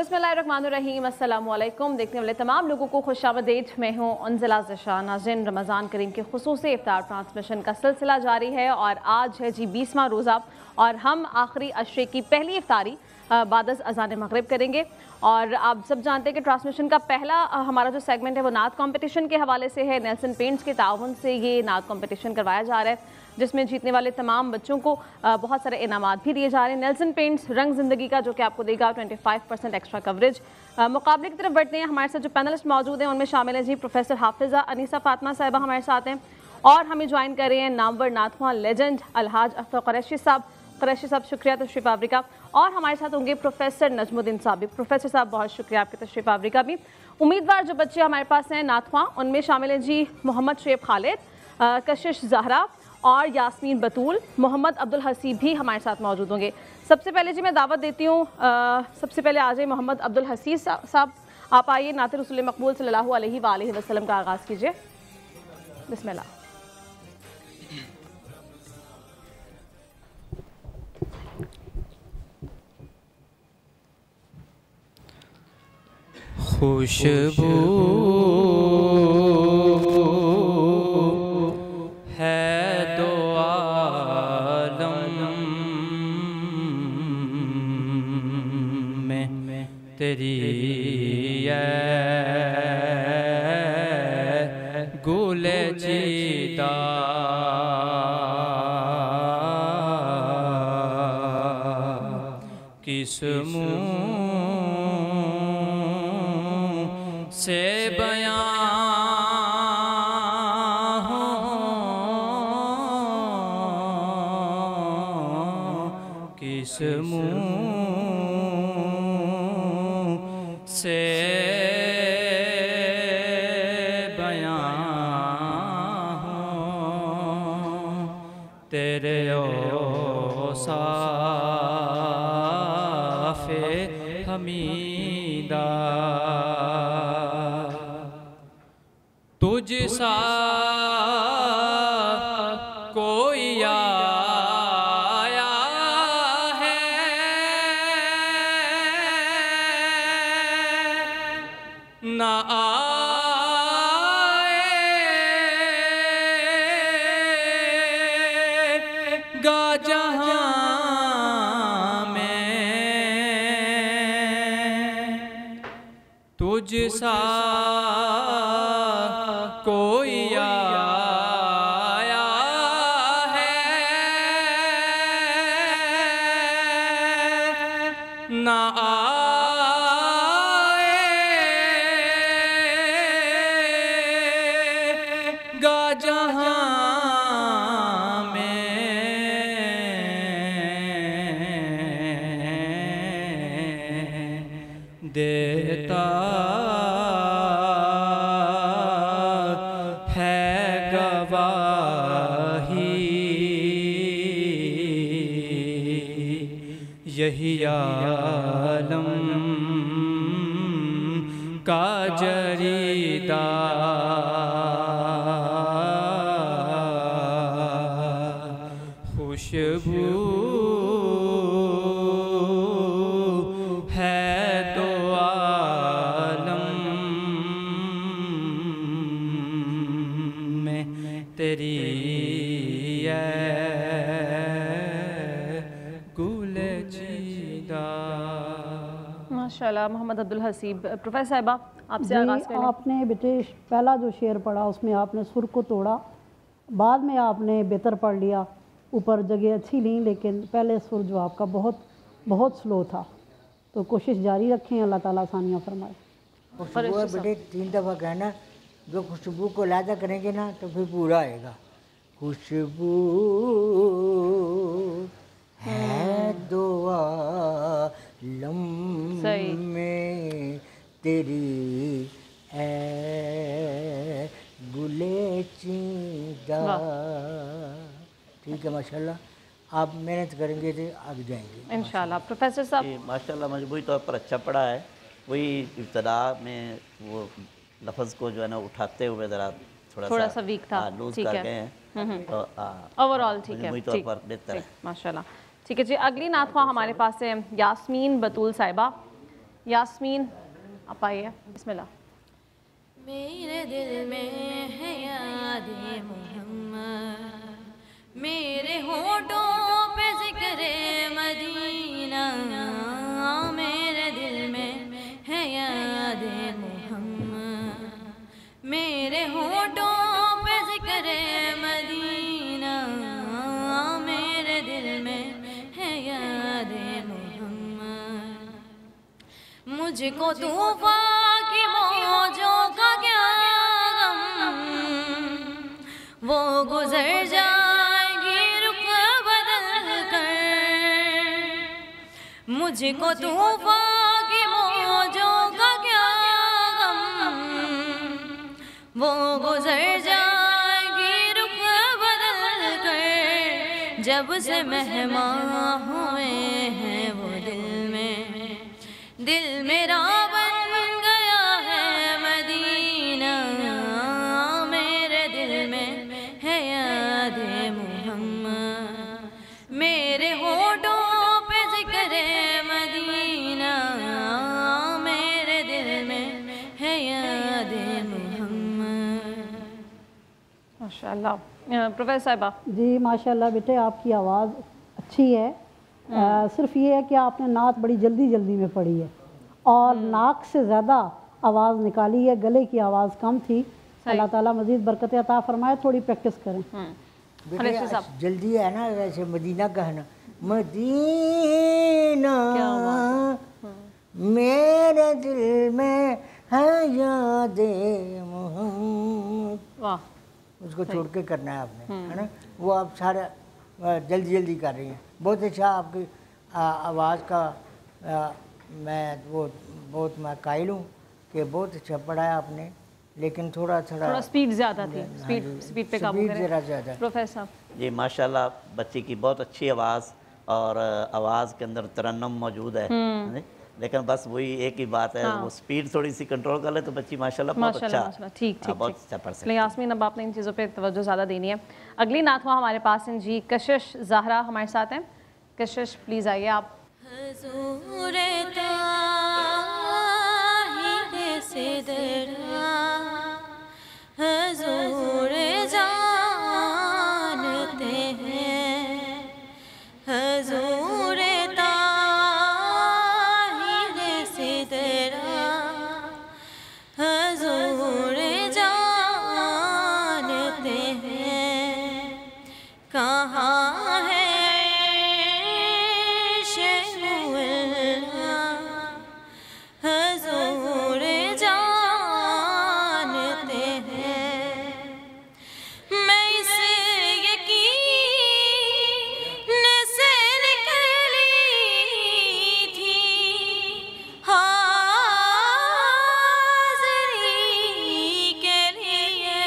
बिस्मिल्लाहिर्रहमानिर्रहीम, अस्सलामुअलैकुम। देखने वाले तमाम लोगों को खुशामदीद। मैं हूँ अंजला ज़िशा। नाज़रीन, रमज़ान करीम के खुसूसी इफ्तार ट्रांसमिशन का सिलसिला जारी है और आज है जी 20वां रोज़ा और हम आखिरी अशरे की पहली इफ्तारी बाद अज़ान मगरिब करेंगे। और आप सब जानते हैं कि ट्रांसमिशन का पहला हमारा जो सेगमेंट है वो नात कंपटीशन के हवाले से है। नेल्सन पेंट्स के ताउन से ये नात कंपटीशन करवाया जा रहा है, जिसमें जीतने वाले तमाम बच्चों को बहुत सारे इनामात भी दिए जा रहे हैं। नेल्सन पेंट्स रंग ज़िंदगी का, जो कि आपको देगा 25% एक्स्ट्रा कवरेज। मुकाबले की तरफ बढ़ते हैं। हमारे साथ जो पैनलिस्ट मौजूद हैं उनमें शामिल हैं जी प्रोफेसर हाफिज़ा अनीसा फातिमा साहिबा हमारे साथ हैं, और हमें ज्वाइन कर रहे हैं नामवर नाथवा लेजेंड अलहाज अख्तर कुरैशी साहब। कुरैशी साहब शुक्रिया तशरीफ़ आवरी का। और हमारे साथ होंगे प्रोफेसर नजमुद्दीन साबिक। प्रोफेसर साहब बहुत शुक्रिया आपके तशरीफ़ आवरी का भी। उम्मीदवार जो बच्चे हमारे पास हैं नाथवा, उनमें शामिल हैं जी मोहम्मद शुएब खालिद, कशिश ज़हरा और यास्मीन बतूल। मोहम्मद अब्दुल हसीब भी हमारे साथ मौजूद होंगे। सबसे पहले जी मैं दावत देती हूँ, सबसे पहले आ जाए मोहम्मद अब्दुल हसीब साहब, आप आइए, नाते रसूल मकबूल सल्लल्लाहु अलैहि वसल्लम का आगाज़ कीजिए। बिस्मिल्लाह। खुशबू है दो आलम में तेरी गुले चीता किस से बयां हो किस मुँह से बयां हो तेरे औसाफ़े हमीदा तुझ सा कोई आया है ना आएगा जहां में तुझ सा कोई आया है ना आएगा जहां में देता यही आलम का जरीदा खुशबू है दो आलम में तेरी माशाल्लाह। मोहम्मद अब्दुल हसीब, प्रोफेसर साहिबा आपसे आगाज़ करें। आपने बेटे पहला जो शेर पढ़ा उसमें आपने सुर को तोड़ा, बाद में आपने बेहतर पढ़ लिया, ऊपर जगह अच्छी ली, लेकिन पहले सुर जो आपका बहुत स्लो था, तो कोशिश जारी रखें। अल्लाह ताला आसानियाँ फरमाए। खुशबू है बेटे 3 दफ़ा कहना, जो खुशबू को लादा करेंगे ना तो फिर पूरा आएगा। खुशबू है दो आलम में तेरी गुले चीदा। ठीक है, माशाल्लाह, आप मेहनत करेंगे तो आगे जाएंगे इंशाल्लाह। प्रोफेसर साहब, माशाल्लाह मजबूरी तौर पर अच्छा पढ़ा है। वही इब्तदा में वो लफ्ज़ को जो है ना उठाते हुए ज़रा थोड़ा सा वीक था, लूज ठीक कर है। गए हैं, तो ओवरऑल ठीक है, मजबूरी तौर पर बेहतर है माशाल्लाह। ठीक है जी, अगली नातवा हमारे पास है यास्मीन बतूल साहिबा। यास्मीन आप आइए, बिस्मिल्लाह। मेरे दिल में है याद-ए मोहम्मद, मेरे होठों पे ज़िक्र-ए मदीना, मेरे दिल में है याद-ए मोहम्मद, मेरे होठों पे ज़िक्र-ए मदीना, मेरे दिल में है याद-ए मोहम्मद। मुझको तूफ़ान की मौजों का क्या गम, वो गुज़र जाएगी रुख बदल कर। मुझको तूफ़ान की मौजों का क्या गम, वो गुज़र जाएगी रुख बदल कर। जब से मेहमान हुए हैं वो दिल मेरा बन गया है मदीना, मेरे दिल में है याद-ए मोहम्मद, मेरे होठों पे ज़िक्र-ए मदीना, मेरे दिल में है याद-ए मोहम्मद। माशाअल्लाह। प्रोफेसर साहिबा। जी माशाल्लाह बेटे, आपकी आवाज़ अच्छी है। सिर्फ ये है कि आपने नात बड़ी जल्दी जल्दी में पढ़ी है और नाक से ज़्यादा आवाज़ निकाली है, गले की आवाज़ कम थी। अल्लाह ताला मज़ीद बरकत अता फरमाए, थोड़ी प्रैक्टिस करें। बेटे जल्दी है ना, वैसे मदीना का है ना, मदीना मेरे दिल में है याद-ए मोहम्मद। वाह, उसको छोड़ के करना है आपने, है ना। वो आप सारा जल्दी जल्दी कर रही हैं। बहुत अच्छा आपकी आवाज़ का मैं मैं कायल हूँ कि बहुत अच्छा पढ़ा है आपने, लेकिन थोड़ा स्पीड ज़्यादा थी। स्पीड पे काबू करें ज़रा ज़्यादा। प्रोफेसर। जी माशाल्लाह, बच्ची की बहुत अच्छी आवाज़ और आवाज़ के अंदर तरन्नुम मौजूद है, लेकिन बस वही एक ही बात है, वो स्पीड थोड़ी सी कंट्रोल कर ले तो बच्ची माशाल्लाह बहुत अच्छा ठीक बहुत अच्छा पढ़ सकती है। यास्मीन, अब आपने इन चीज़ों पे तवज्जो ज़्यादा देनी है। अगली नातवा हमारे पास हैं जी, कशिश ज़हरा हमारे साथ हैं। कशिश प्लीज़ आइए आप। हुज़ूर ताहिर सिदरा हुज़ूर जानते हैं, हुज़ूर ताहिर सिदरा हुज़ूर जानते हैं। कहाँ है हुज़ूर जानते हैं। मैं इस यकीन से निकली थी हाज़री के लिए,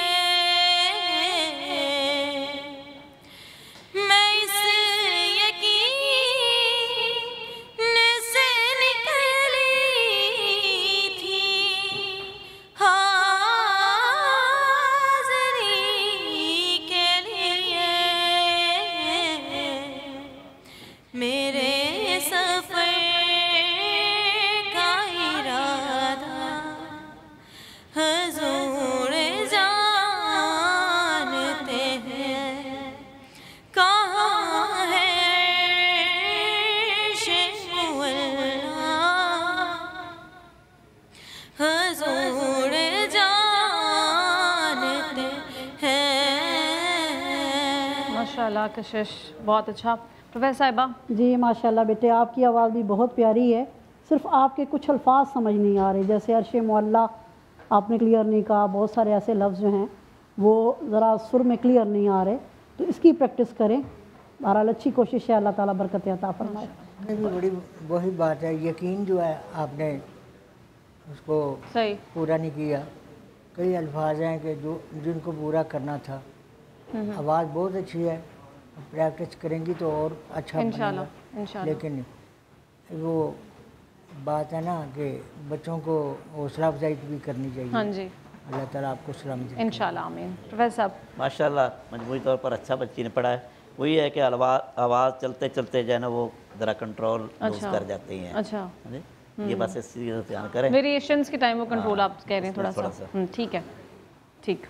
मैं इस यकीन से निकली थी हाज़री के लिए। मेरे सफ़र का इरादा हुज़ूर जानते हैं। कहाँ है हुज़ूर जानते हैं। माशाल्लाह कशिश, बहुत अच्छा। प्रोफेसर साहिबा। जी माशाल्लाह बेटे, आपकी आवाज़ भी बहुत प्यारी है। सिर्फ आपके कुछ अल्फाज समझ नहीं आ रहे, जैसे अर्श मुअल्ला आपने क्लियर नहीं कहा। बहुत सारे ऐसे लफ्ज़ जो हैं वो ज़रा सुर में क्लियर नहीं आ रहे, तो इसकी प्रैक्टिस करें। बहरहाल अच्छी कोशिश है, अल्लाह ताला बरकत अता फरमाए। ये भी बड़ी वही बात है, यकीन जो है आपने उसको सही पूरा नहीं किया। कई अल्फाज हैं कि जिनको पूरा करना था। आवाज़ बहुत अच्छी है, प्रैक्टिस करेंगी तो और अच्छा इंशाल्लाह, बनेगा। इंशाल्लाह। लेकिन वो बात है ना कि बच्चों को हौसला अफजाई भी करनी चाहिए। हाँ जी, अल्लाह ताला आपको सलामती रखे। इंशाल्लाह, आमीन। प्रोफेसर साहब। माशाल्लाह, मजमूई तौर पर अच्छा बच्ची ने पढ़ा है। वही है कि आवाज़ चलते चलते जो है ना वो ज़रा कंट्रोल लूज़ कर जाती हैं। अच्छा। हाँ जी। ये बस इस चीज़ का ध्यान करें। वेरिएशंस के टाइम वो कंट्रोल आप कह रहे हैं थोड़ा सा। ठीक है, ठीक।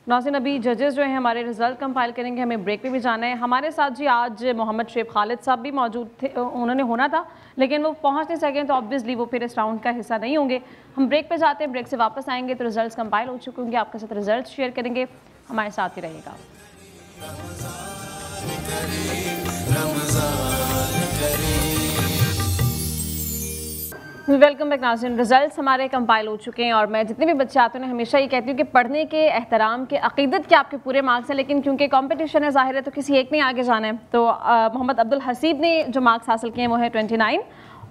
नाज़रीन, अभी जजेस जो हैं हमारे रिजल्ट कंपाइल करेंगे, हमें ब्रेक पे भी जाना है। हमारे साथ जी आज मोहम्मद शेख खालिद साहब भी मौजूद थे, उन्होंने होना था लेकिन वो पहुंच नहीं सके, तो ऑब्वियसली वो फिर इस राउंड का हिस्सा नहीं होंगे। हम ब्रेक पे जाते हैं, ब्रेक से वापस आएंगे तो रिजल्ट कंपाइल हो चुके होंगे, आपके साथ रिजल्ट शेयर करेंगे, हमारे साथ ही रहिएगा। वेलकम बैक नाज़रीन, रिजल्ट्स हमारे कंपाइल हो चुके हैं और मैं जितने भी बच्चे आते हैं हमेशा ये कहती हूँ कि पढ़ने के, एहतराम के, अक़ीदत के आपके पूरे मार्क्स हैं, लेकिन क्योंकि कंपटीशन है ज़ाहिर है तो किसी एक ने आगे जाना है। तो मोहम्मद अब्दुल हसीब ने जो मार्क्स हासिल किए हैं वो है 29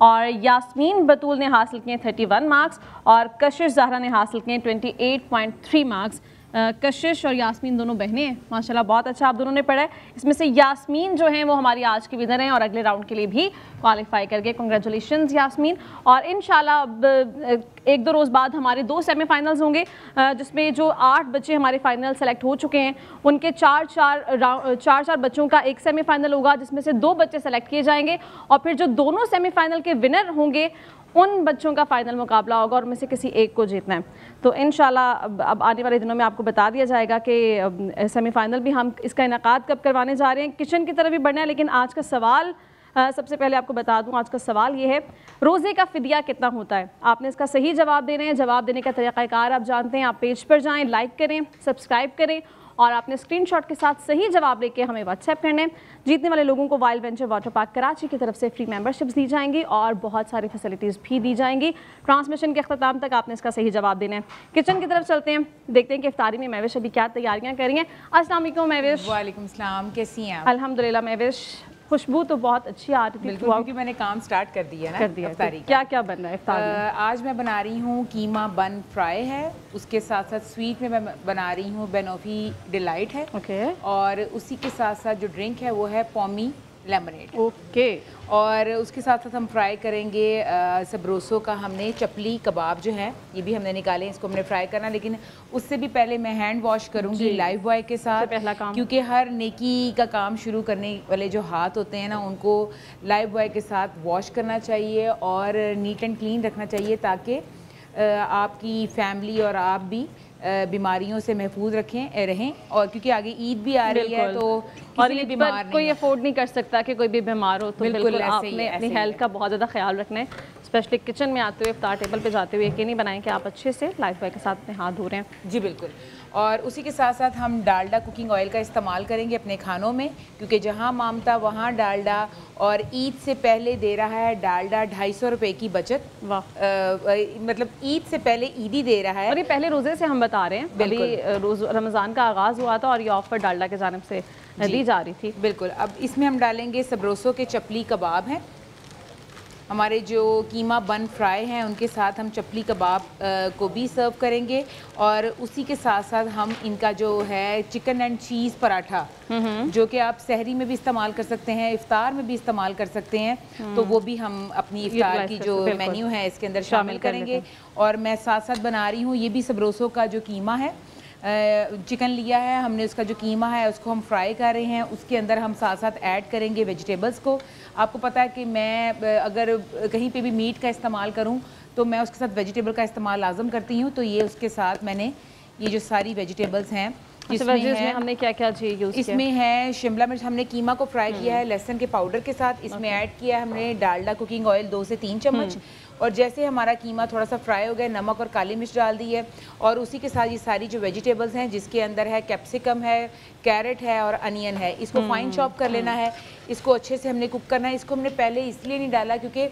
और यास्मीन बतूल ने हासिल किए 31 मार्क्स और कशिश ज़हरा ने हासिल किए 28.3 मार्क्स। कशिश और यास्मीन दोनों बहनें हैं, माशाल्लाह बहुत अच्छा आप दोनों ने पढ़ा है। इसमें से यास्मीन जो हैं वो हमारी आज की विनर हैं और अगले राउंड के लिए भी क्वालिफाई कर गए। कांग्रेचुलेशंस यास्मीन। और इंशाल्लाह अब 1-2 रोज़ बाद हमारे 2 सेमीफाइनल्स होंगे जिसमें जो 8 बच्चे हमारे फाइनल सेलेक्ट हो चुके हैं उनके 4 बच्चों का एक सेमीफाइनल होगा जिसमें से 2 बच्चे सेलेक्ट किए जाएंगे और फिर जो दोनों सेमीफाइनल के विनर होंगे उन बच्चों का फाइनल मुकाबला होगा और उनमें से किसी एक को जीतना है। तो इंशाल्लाह अब आने वाले दिनों में आपको बता दिया जाएगा कि सेमीफाइनल भी हम इसका इनेकाद कब करवाने जा रहे हैं। किचन की तरफ भी बढ़ना है, लेकिन आज का सवाल सबसे पहले आपको बता दूं, आज का सवाल ये है, रोज़े का फ़िदिया कितना होता है? आपने इसका सही जवाब देना है। जवाब देने का तरीक़ाकार आप जानते हैं, आप पेज पर जाएँ, लाइक करें, सब्सक्राइब करें और आपने स्क्रीनशॉट के साथ सही जवाब लेके हमें व्हाट्सएप करना है। जीतने वाले लोगों को wild venture water park Karachi की तरफ से फ्री मेंबरशिप्स दी जाएंगी और बहुत सारी फैसिलिटीज़ भी दी जाएंगी। ट्रांसमिशन के अख्ताम तक आपने इसका सही जवाब देना है। किचन की तरफ चलते हैं, देखते हैं कि इफ्तारी में महविश अभी क्या तैयारियाँ कर रही हैं। अस्सलाम वालेकुम महविश। वालेकुम सलाम, कैसी हैं आप? अल्हम्दुलिल्लाह महविश, खुशबू तो बहुत अच्छी आ रही थी। बिल्कुल, क्योंकि मैंने काम स्टार्ट कर दिया ना, इफ्तारी क्या क्या बन रहा है इफ्तार में? आज मैं बना रही हूँ कीमा बन फ्राई है, उसके साथ साथ स्वीट में मैं बना रही हूँ बेनोफी डिलाइट है। ओके। और उसी के साथ साथ जो ड्रिंक है वो है पॉमी लेमनेड। ओके। और उसके साथ साथ हम फ्राई करेंगे सबरोसो का, हमने चपली कबाब जो है ये भी हमने निकाले, इसको हमने फ्राई करना, लेकिन उससे भी पहले मैं हैंड वॉश करूँगी लाइव बॉय के साथ, पहला काम, क्योंकि क्योंकि हर नेकी का काम शुरू करने वाले जो हाथ होते हैं ना उनको लाइव बॉय के साथ वॉश करना चाहिए और नीट एंड क्लीन रखना चाहिए ताकि आपकी फैमिली और आप भी बीमारियों से महफूज रहें। और क्योंकि आगे ईद भी आ रही है तो और ईद पर कोई अफोर्ड नहीं कर सकता कि कोई भी बीमार हो, तो बिल्कुल आपने अपनी हेल्थ का बहुत ज़्यादा ख्याल रखना है। स्पेशली किचन में आते हुए, इफ्तार टेबल पे जाते हुए यकीनी बनाएं कि आप अच्छे से लाइफ बॉय के साथ अपने हाथ धो रहे हैं। जी बिल्कुल। और उसी के साथ साथ हम डालडा कुकिंग ऑयल का इस्तेमाल करेंगे अपने खानों में, क्योंकि जहाँ मामता वहाँ डालडा, और ईद से पहले दे रहा है डालडा 250 रुपये की बचत। वाह। मतलब ईद से पहले ईदी दे रहा है। और ये पहले रोज़े से हम बता रहे हैं, अभी रमज़ान का आगाज़ हुआ था और ये ऑफर डालडा के जानिब से दी जा रही थी। बिल्कुल। अब इसमें हम डालेंगे सबरोसो के चपली कबाब हैं, हमारे जो कीमा बन फ्राई हैं उनके साथ हम चपली कबाब को भी सर्व करेंगे, और उसी के साथ साथ हम इनका जो है चिकन एंड चीज़ पराठा, जो कि आप सहरी में भी इस्तेमाल कर सकते हैं, इफ्तार में भी इस्तेमाल कर सकते हैं, तो वो भी हम अपनी इफ्तार की जो मेन्यू है इसके अंदर शामिल करेंगे। और मैं साथ साथ बना रही हूँ, ये भी सबरोसो का जो कीमा है, चिकन लिया है हमने, उसका जो कीमा है उसको हम फ्राई कर रहे हैं, उसके अंदर हम साथ साथ ऐड करेंगे वेजिटेबल्स को। आपको पता है कि मैं अगर कहीं पे भी मीट का इस्तेमाल करूं तो मैं उसके साथ वेजिटेबल का इस्तेमाल लाजम करती हूं, तो ये उसके साथ मैंने ये जो सारी वेजिटेबल्स हैं, इसमें हमने क्या क्या चीज़ यूज़ किया? इसमें है शिमला मिर्च, हमने कीमा को फ्राई किया है लहसुन के पाउडर के साथ, इसमें ऐड किया है हमने डालडा कुकिंग ऑयल 2 से 3 चम्मच, और जैसे हमारा कीमा थोड़ा सा फ्राई हो गया, नमक और काली मिर्च डाल दी है, और उसी के साथ ये सारी जो वेजिटेबल्स हैं जिसके अंदर है कैप्सिकम है, कैरेट है और अनियन है, इसको फाइन चॉप कर लेना है, इसको अच्छे से हमने कुक करना है। इसको हमने पहले इसलिए नहीं डाला क्योंकि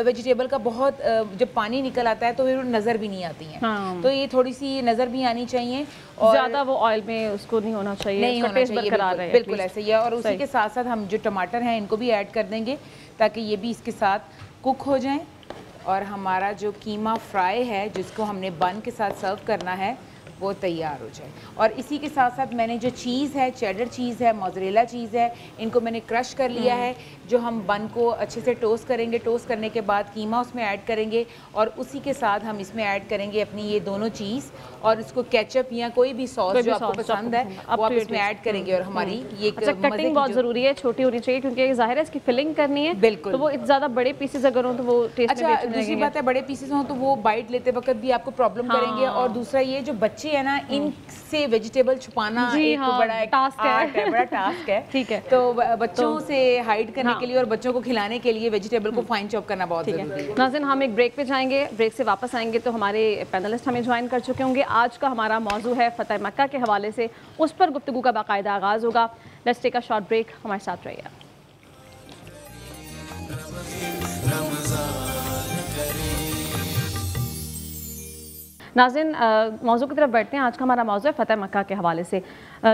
वेजिटेबल का बहुत जब पानी निकल आता है तो फिर नज़र भी नहीं आती हैं, तो ये थोड़ी सी नज़र भी आनी चाहिए, और ज़्यादा वो ऑयल में उसको नहीं होना चाहिए, नहीं होना चाहिए, बिल्कुल ऐसे ही है। और उसी के साथ साथ हम जो टमाटर हैं इनको भी ऐड कर देंगे ताकि ये भी इसके साथ कुक हो जाएं। और हमारा जो कीमा फ्राई है जिसको हमने बन के साथ सर्व करना है وہ تیار ہو جائے. اور اسی کے ساتھ ساتھ میں نے جو چیز ہے، چیڈر چیز ہے، موزریلا چیز ہے، ان کو میں نے کرش کر لیا ہے. جو ہم بن کو اچھے سے ٹوسٹ کریں گے. ٹوسٹ کرنے کے بعد قیمہ اس میں ایڈ کریں گے اور اسی کے ساتھ ہم اس میں ایڈ کریں گے اپنی یہ دونوں چیز اور اس کو کیچپ یا کوئی بھی ساس جو آپ کو پسند ہے وہ آپ اس میں ایڈ کریں گے. اور ہماری یہ کٹنگ بہت ضروری ہے، چھوٹی ہونی چاہیے کیونکہ ظاہر ہے اس کی فلنگ کرنی ہے. بالکل. تو وہ زیادہ بڑے پیسز اگر ہوں تو وہ ٹیسٹ میں اچھا دوسری بات ہے بڑے پیسز ہوں تو وہ بائٹ لیتے وقت بھی آپ کو پرابلم کریں گے. اور دوسرا یہ جو بچے ہیں نا ان سے ویجیٹیبل چھپانا ایک بڑا ٹاسک ہے، بڑا ٹاسک ہے. ٹھیک ہے. تو بچوں سے ہائڈ کرنے کے لیے اور بچوں کو کھلانے کے لیے ویجیٹیبل کو فائن چاپ کرنا بہت ضروری ہے. ناظرین ہم ایک بریک پہ جائیں گے، بریک سے واپس آئیں گے تو ہمارے پینلسٹ ہمیں جوائن کر چکے ہوں گے. آج کا ہمارا موضوع ہے فتح مکہ کے حوالے سے، اس پر گفتگو کا باقاعدہ آغاز ہوگا. Let's take a short break, ہمارے ساتھ رہیے. ناظرین موضوع کی طرف بڑھتے ہیں. آج کا ہمارا موضوع ہے فتح مکہ کے حوالے سے.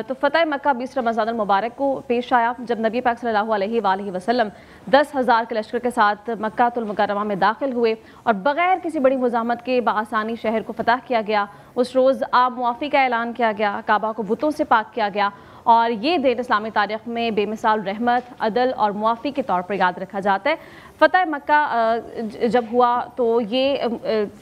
تو فتح مکہ 20 رمضان المبارک کو پیش آیا جب نبی پاک صلی اللہ علیہ وآلہ وسلم 10,000 کے لشکر کے ساتھ مکہ المکرمہ میں داخل ہوئے اور بغیر کسی بڑی مزاحمت کے بآسانی شہر کو فتح کیا گیا. اس روز عام معافی کا اعلان کیا گیا، کعبہ کو بتوں سے پاک کیا گیا اور یہ دن اسلامی تاریخ میں بے مثال رحمت، عدل اور معافی کے طور پر یاد رکھا جاتا ہے. فتح مکہ جب ہوا تو یہ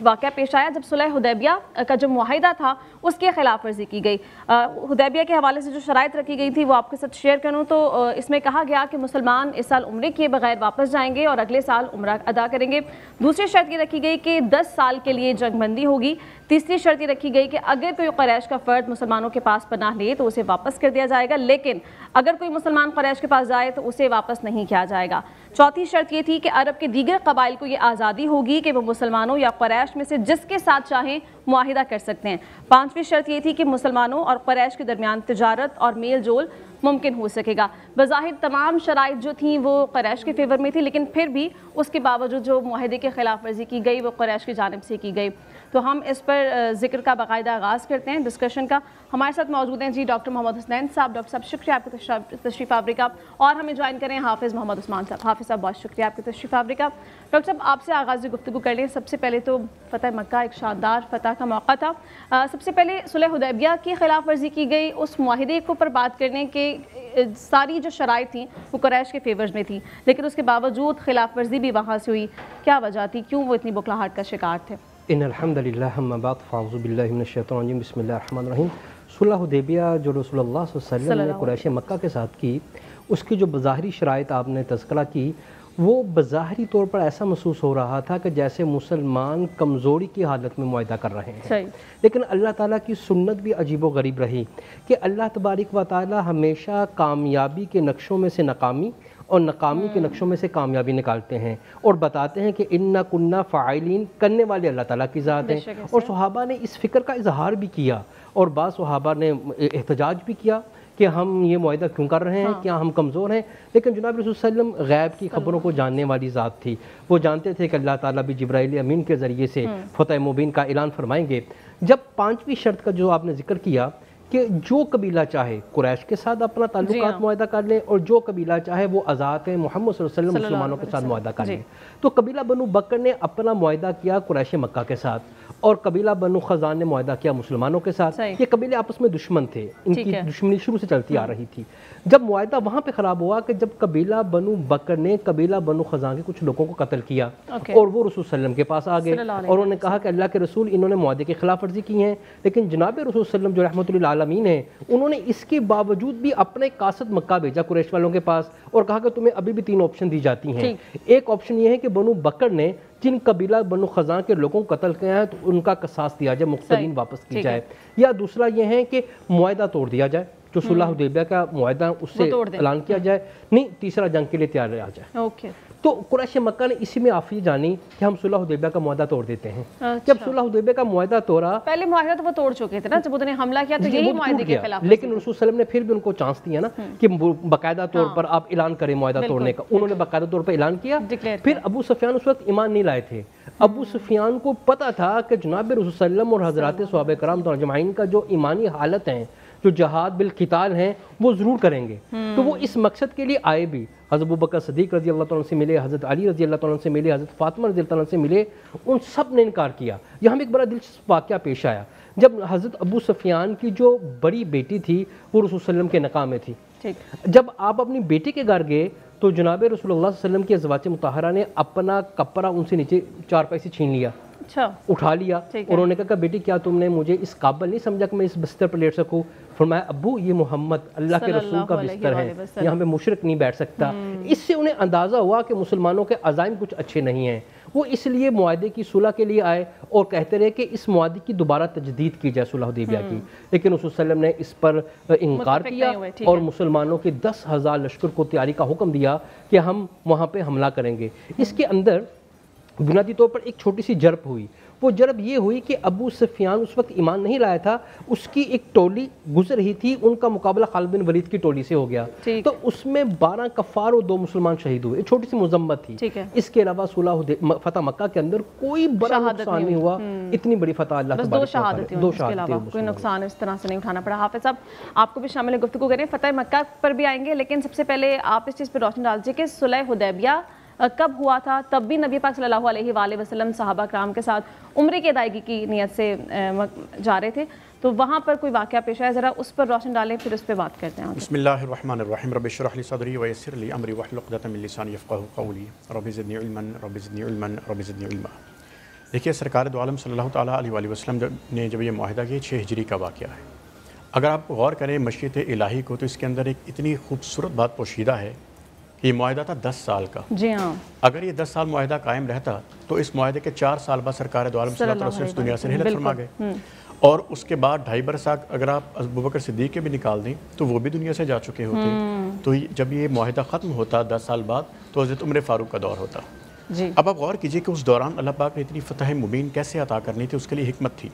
واقعہ پیش آیا جب صلح حدیبیہ کا جو معاہدہ تھا اس کی خلاف ورزی کی گئی. حدیبیہ کے حوالے سے جو شرائط رکھی گئی تھی وہ آپ کے ساتھ شیئر کروں تو اس میں کہا گیا کہ مسلمان اس سال عمرے کیے بغیر واپس جائیں گے اور اگلے سال عمرہ ادا کریں گے. دوسری شرط یہ رکھی گئی کہ 10 سال کے لیے جنگ بندی ہوگی. تیسری شرط یہ رکھی گئی کہ اگر کوئی قریش کا فرد مسلمانوں کے پاس پناہ لے تو اسے واپس کر دیا جائے گا، لیکن اگر کوئی مسلمان قریش کے پاس جائے تو اسے واپس نہیں کیا جائے گا. چوتھی شرط یہ تھی کہ عرب کے دیگر قبائل کو یہ آزادی ہوگی کہ وہ مسلمانوں یا قریش میں سے جس کے ساتھ چاہیں معاہدہ کر سکتے ہیں. پانچویں شرط یہ تھی کہ مسلمانوں اور قریش کے درمیان تجارت اور میل جول ممکن ہو سکے گا. بظاہر تمام شرائط جو تھیں وہ قریش کے فیور میں تھی، لیکن پھر بھی اس کے باوجود جو معاہدے کی خلاف ورزی کی گئی وہ قریش کی جانب سے کی گئی. تو ہم اس پر ذکر کا باقاعدہ آغاز کرتے ہیں ڈسکشن کا. ہمارے ساتھ موجود ہیں جی ڈاکٹر محمد حسنین صاحب. ڈاکٹر صاحب شکریہ آپ کی تشریف آوری کا. اور ہمیں جوائن کریں حافظ محمد عثمان صاحب. حافظ صاحب بہت شکریہ آپ کی تشریف آوری کا. ڈاکٹر صاحب آپ سے آغاز گفتگو کر لیں. سب سے پہلے تو فتح مکہ ایک شاندار فتح کا موقع تھا. سب سے پہلے صلح حدیبیہ کی خلاف ورزی کی گئی، اس معاہدے کے اوپر بات کرنے کے ساری جو شرائط تھیں وہ قریش کے فیورز میں تھیں، لیکن اس کے باوجود خلاف ورزی بھی وہاں سے ہوئی. کیا وجہ تھی، کیوں وہ اتنی بکھلاہٹ کا شکار تھے؟ ان الحمدللہ اما بعد فاعوذ باللہ من الشیطان الرجیم بسم اللہ الرحمن الرحیم. صلح حدیبیہ جو رسول اللہ صلی اللہ علیہ وسلم نے قریش مکہ کے ساتھ کی، اس کی جو بظاہری شرائط آپ نے تذکرہ کی وہ بظاہری طور پر ایسا محسوس ہو رہا تھا کہ جیسے مسلمان کمزوری کی حالت میں معاہدہ کر رہے ہیں. لیکن اللہ تعالیٰ کی سنت بھی عجیب و غریب رہی کہ اللہ تبارک و تعالیٰ ہمیشہ کامیابی کے نقشوں میں سے ناکامی اور ناکامی کے نقشوں میں سے کامیابی نکالتے ہیں اور بتاتے ہیں کہ انا کننا فاعلین، کرنے والے اللہ تعالیٰ کی ذات ہیں. اور صحابہ نے اس فکر کا اظہار بھی کیا اور بعض صحابہ نے احتجاج بھی کیا کہ ہم یہ معاہدہ کیوں کر رہے ہیں، کیا ہم کمزور ہیں. لیکن جناب رسول صلی اللہ علیہ وسلم غیب کی خبروں کو جاننے والی ذات تھی. وہ جانتے تھے کہ اللہ تعالیٰ بھی جبرائیل امین کے ذریعے سے فتح مبین کا اعلان فرمائیں گے. جب پانچویں شرط کا جو آپ نے ذکر کیا کہ جو قبیلہ چاہے قریش کے ساتھ اپنا تعلقات معاہدہ کر لیں اور جو قبیلہ چاہے وہ آزاد ہیں محمد صلی اللہ علیہ وسلم مسلمانوں کے ساتھ معاہدہ کر لیں. تو قبیلہ بنو بکر نے اپنا معاہدہ کیا قریش مکہ کے ساتھ اور قبیلہ بنو خزان نے معاہدہ کیا مسلمانوں کے ساتھ. یہ قبیلے آپس میں دشمن تھے، ان کی دشمنی شروع سے چلتی آ رہی تھی. جب معاہدہ وہاں پہ خراب ہوا کہ جب قبیلہ بنو بکر نے قبیلہ بنو خزان کے کچھ لوگوں کو قتل کیا اور وہ رسول صلی اللہ علیہ وسلم کے پاس آ گئے اور انہوں نے کہا کہ اللہ کے رسول انہوں نے معاہدے کی خلاف ورزی کی ہیں. لیکن جناب رسول صلی اللہ علیہ وسلم جو رحمۃ للعالمین ہیں انہوں نے اس کے باوجود بھی اپنے قاصد مکہ بھیجا قریش والوں کے پاس اور کہا کہ تمہیں ابھی بھی 3 آپشن دی جاتی ہیں. ایک آپشن یہ ہے کہ بنو بکر نے جن قبیلہ بنو خزان کے لوگوں کو قتل کیا ہے تو ان کا قصاص دیا جائے، مقتلین واپس کی جائے، یا دوسرا یہ ہے کہ معاہدہ توڑ دیا جائے، جو صلح حدیبیہ کا معاہدہ اس سے اعلان کیا جائے، نہیں تیسرا جنگ کے لیے تیار رہا جائے. تو قریش مکہ نے اسی میں آفی جانی کہ ہم صلح حدیبیہ کا معاہدہ توڑ دیتے ہیں. جب صلح حدیبیہ کا معاہدہ توڑا، پہلے معاہدہ تو وہ توڑ چکے تھے نا جب انہوں نے حملہ کیا تو یہی معاہدے کے خلاف، لیکن رسول صلی اللہ علیہ وسلم نے پھر بھی ان کو چانس دیا نا کہ باقاعدہ طور پر آپ اعلان کریں معاہدہ توڑنے کا. انہوں نے باقاعدہ طور پر اعلان کیا. پھر ابو سفیان اس وقت ایمان نہیں لائے تھے. ابو سفیان کو پتا تھا کہ جناب رسول صلی اللہ علیہ وسلم اور حضرات صحابہ کرام اجمعین کا جو ایمانی حالت ہیں، جو جہاد بالقتال ہیں، وہ ضرور کریں گے. تو وہ اس مقصد کے لیے آئے بھی. हज़रत अबू बकर सिद्दीक़ रज़ी अल्लाह तआला से मिले, हज़रत अली रज़ी अल्लाह तआला से मिले, हज़रत फ़ातिमा रज़ी अल्लाह तआला से मिले, उन सब ने इनकार किया। यहाँ में एक बड़ा दिलचस्प वाक़या पेश आया, जब हज़रत अबू सुफियान की जो बड़ी बेटी थी वो रसूल सल्लल्लाहु अलैहि वसल्लम के नकाह में थी। जब आप अपनी बेटी के घर गए तो जनाब रसूलुल्लाह सल्लल्लाहु अलैहि वसल्लम की अज़वाज मुताहरा ने अपना कपड़ा उनसे नीचे चारपाई से छीन लिया, अच्छा उठा लिया। उन्होंने कहा बेटी क्या तुमने मुझे इस काबिल नहीं समझा कि मैं इस बिस्तर पर लेट सकूं? फरमाया अब्बू ये मोहम्मद अल्लाह के रसूल का बिस्तर है, यहाँ पे मुशरिक नहीं बैठ सकता। इससे उन्हें अंदाज़ा हुआ कि मुसलमानों के अज़ाइम कुछ अच्छे नहीं हैं। वो इसलिए मुआहदे की सुलह के लिए आए और कहते रहे कि इस मुआहदे की दोबारा तजदीद की जाए, सुलह हुदैबिया की। लेकिन रसूल सल्लल्लाहु अलैहि वसल्लम ने इस पर इनकार किया और मुसलमानों के 10,000 लश्कर को तैयारी का हुक्म दिया कि हम वहाँ पे हमला करेंगे। इसके अंदर बुनियादी तौर पर एक छोटी सी जर्ब हुई। वो जर्ब ये हुई कि अबू सुफियान उस वक्त ईमान नहीं लाया था, उसकी एक टोली गुजर रही थी, उनका मुकाबला खालिद बिन वलीद की टोली से हो गया, तो उसमें 12 कफ़ार और 2 मुसलमान शहीद हुए। छोटी सी मुज़म्मत थी। इसके अलावा सुलह फतह मक्का के अंदर कोई बड़ा नुकसान नहीं हुआ। इतनी बड़ी फतह अल्लाह बस 2 शहादतें, उसके अलावा कोई नुकसान इस तरह से नहीं उठाना पड़ा। हाफिज़ साहब आपको भी शामिल गुफ्तगू करें, फतह मक्का पर भी आएंगे, लेकिन सबसे पहले आप इस चीज़ पर रोशनी डाल दीजिए कि सुलह हुदैबिया कब हुआ था? तब भी नबी पाक सल्लल्लाहु अलैहि वसल्लम सहाबा कराम के साथ उम्रे की अदायगी की नियत से जा रहे थे, तो वहाँ पर कोई वाक़या पेश आया, ज़रा उस पर रोशन डालें, फिर उस पर बात करते हैं। बिस्मिल्लाहिर्रहमानिर्रहीम रब्बि इश्रह ली सदरी व यस्सिर ली अमरी वहलुल उक़दतम मिन लिसानी यफ़क़हू क़ौली रब्बि ज़िदनी इल्मन रब्बि ज़िदनी इल्मन रब्बि ज़िदनी इल्मा। देखिए सरकार दो आलम सल्लल्लाहु तआला अलैहि वसल्लम ने जब ये मुआहिदा किया 6 हिजरी का वाक़या है। अगर आप गौर करें मशीयत इलाही को तो इसके अंदर एक इतनी खूबसूरत बात पोशीदा है कि ये मुआहिदा था 10 साल का। जी हाँ। अगर ये 10 साल मुआहिदा कायम रहता तो इस मुआहिदे के 4 साल बाद सरकार दो आलम सल्लल्लाहु अलैहि वसल्लम इस दुनिया से हिलत फरमा गए, और उसके बाद 2.5 बरस अगर आप अबू बकर सिद्दीक़ के भी निकाल दें तो वो भी दुनिया से जा चुके होते। तो जब ये मुआहिदा ख़त्म होता 10 साल बाद तो हज़रत उमर फ़ारूक का दौर होता। अब आप गौर कीजिए कि उस दौरान अल्लाह पाक ने इतनी फ़तह मुबीन कैसे अता करनी थी, उसके लिए हिकमत थी।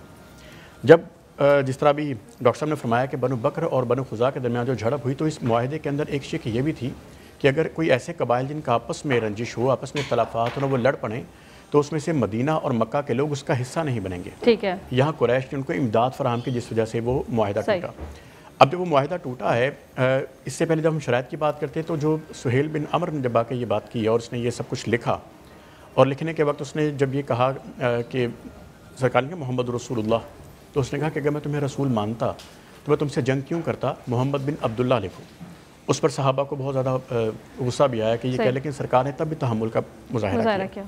जब जिस तरह भी डॉक्टर साहब ने फरमाया कि बनु बकर और बनु खुज़ा के दरमियान जो झड़प हुई, तो इस मुआहिदे के अंदर एक शिक ये भी थी कि अगर कोई ऐसे कबाइल जिनका आपस में रंजिश हो, आपस में तलाफ़ात हो, वो लड़ पड़ें तो उसमें से मदीना और मक्का के लोग उसका हिस्सा नहीं बनेंगे। ठीक है। यहाँ कुरैश ने उनको इमदाद फराहम की, जिस वजह से वो मुआहिदा टूटा। अब जब वो मुआहिदा टूटा है, इससे पहले जब हम शराइत की बात करते हैं तो जो सुहेल बिन अमर ने जब आके ये बात की और उसने ये सब कुछ लिखा, और लिखने के वक्त उसने जब ये कहा कि सरकार ने मोहम्मद रसूलुल्लाह, तो उसने कहा कि अगर मैं तुम्हें रसूल मानता तो मैं तुमसे जंग क्यों करता, मोहम्मद बिन अब्दुल्ला लिखो। उस पर सहाबा को बहुत ज़्यादा गुस्सा भी आया कि ये क्या, लेकिन सरकार ने तब भी तहम्मुल का मुज़ाहिरा किया।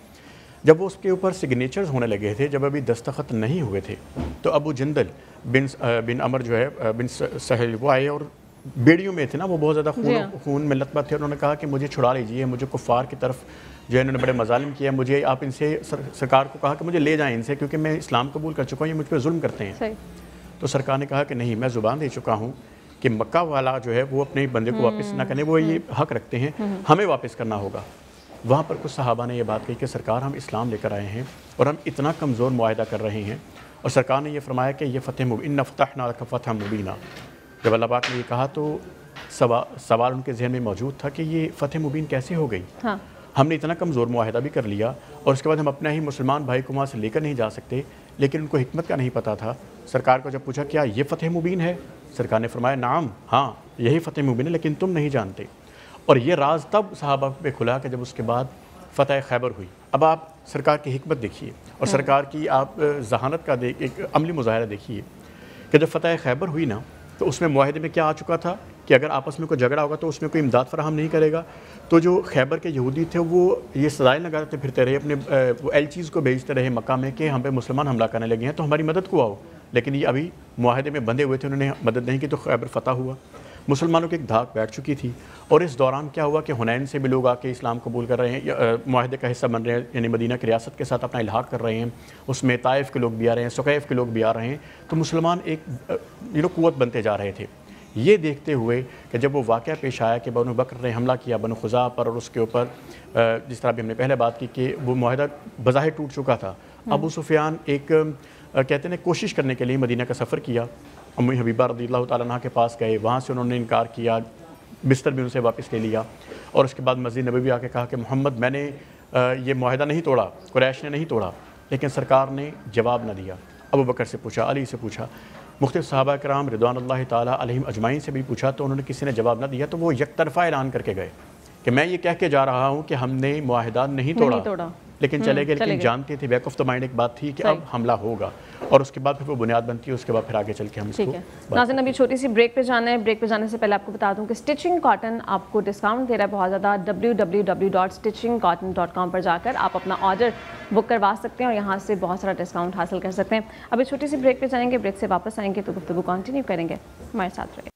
जब वो उसके ऊपर सिग्नेचर्स होने लगे थे, जब अभी दस्तखत नहीं हुए थे, तो अबू जंदल बिन अमर जो है बिन सहल वो आए और बेड़ियों में थे ना, वो बहुत ज़्यादा खून में लथपथ थे। उन्होंने कहा कि मुझे छुड़ा लीजिए, मुझे कुफ़ार की तरफ जो है इन्होंने बड़े मजालिम किया, मुझे आप इनसे सरकार को कहा कि मुझे ले जाएं इनसे, क्योंकि मैं इस्लाम कबूल कर चुका हूँ, ये मुझ पर जुल्म करते हैं। तो सरकार ने कहा कि नहीं, मैं ज़ुबान दे चुका हूँ कि मक्का वाला जो है वो अपने बंदे को वापस ना करने, वो ये हक रखते हैं, हमें वापस करना होगा। वहाँ पर कुछ सहाबा ने ये बात कही कि सरकार हम इस्लाम लेकर आए हैं और हम इतना कमज़ोर मुआहिदा कर रहे हैं, और सरकार ने ये फरमाया कि ये फ़तह मुबीन, इन्ना फ़तहना लका फ़तहन मुबीना। जब अल्लाह पाक ने ये कहा तो सवाल उनके जहन में मौजूद था कि ये फ़तह मुबीन कैसे हो गई। हाँ। हमने इतना कमज़ोर मुआहिदा भी कर लिया और उसके बाद हम अपना ही मुसलमान भाई को वहाँ से लेकर नहीं जा सकते, लेकिन उनको हिकमत का नहीं पता था। सरकार को जब पूछा क्या ये फ़तह मुबीन है, सरकार ने फरमाया नाम, हाँ यही फ़तह मुबीन है, लेकिन तुम नहीं जानते। और ये राज तब सहाबा पे खुला कि जब उसके बाद फ़तह खैबर हुई। अब आप सरकार की हिकमत देखिए और सरकार की आप जहानत का एक अमली मुज़ाहिरा देखिए कि जब फ़तह खैबर हुई ना, तो उसमें मुआहिदे में क्या आ चुका था कि अगर आपस में कोई झगड़ा होगा तो उसमें कोई इमदाद फराहम नहीं करेगा। तो जो खैबर के यहूदी थे वो ये सजाएं लगाते फिरते रहे, अपने वो एलचीज़ को भेजते रहे मक्का में कि हम पे मुसलमान हमला करने लगे हैं तो हमारी मदद को आओ, लेकिन ये अभी मुआहिदे में बंधे हुए थे, उन्होंने मदद नहीं की, तो खैबर फ़तह हुआ। मुसलमानों की एक धाक बैठ चुकी थी, और इस दौरान क्या हुआ कि हुनैन से भी लोग आके इस्लाम कबूल कर रहे हैं, मुआहिदे का हिस्सा बन रहे हैं, यानी मदीना की रियासत के साथ अपना इल्हाक कर रहे हैं। उसमें ताइफ के लोग भी आ रहे हैं, सुकैफ के लोग भी आ रहे हैं, तो मुसलमान एक क़ुव्वत बनते जा रहे थे। ये देखते हुए कि जब वो वाक़या पेश आया कि बनु बकर ने हमला किया बनु खुज़ा पर, और उसके ऊपर जिस तरह भी हमने पहले बात की कि वो मुआहिदा बज़ाहिर टूट चुका था। अबू सुफियान एक कहते हैं कोशिश करने के लिए मदीना का सफ़र किया, अम्मी हबीबा रज़ियल्लाहु ताला अन्हा के पास गए, वहाँ से उन्होंने इनकार किया, बिस्तर भी उनसे वापस ले लिया, और उसके बाद मस्जिद नबवी आके कहा कि मोहम्मद मैंने ये मुआहिदा नहीं तोड़ा, कुरैश ने नहीं तोड़ा, लेकिन सरकार ने जवाब न दिया। अबू बकर से पूछा, अली से पूछा, मुख्तलिफ सहाबा कराम रिदवानुल्लाहि ताला अलैहिम अजमाइन से भी पूछा, तो उन्होंने किसी ने जवाब न दिया, तो वो यकतरफ़ा ऐलान करके गए کہ میں یہ کہہ کے جا رہا ہوں کہ ہم نے معاہدہ نہیں توڑا لیکن چلے گئے، لیکن جانتے تھے، بیک آف دا مائنڈ ایک بات تھی کہ اب حملہ ہوگا، اور اس کے بعد پھر وہ بنیاد بنتی ہے، اس کے بعد پھر آگے چل کے ہم اس کو ناظرین ابھی چھوٹی سی بریک پہ جانا ہے. بریک پہ جانے سے پہلے آپ کو بتا دوں کہ اسٹچنگ کاٹن آپ کو ڈسکاؤنٹ دے رہا ہے بہت زیادہ. www.stitchingcotton.com پر جا کر آپ اپنا آرڈر بک کروا سکتے ہیں اور یہاں سے بہت سارا ڈسکاؤنٹ حاصل کر سکتے ہیں. ابھی چھوٹی سی بریک پہ جائیں گے، بریک سے واپس آئیں گے تو گفتگو کنٹینیو کریں گے. ہمارے ساتھ رہے.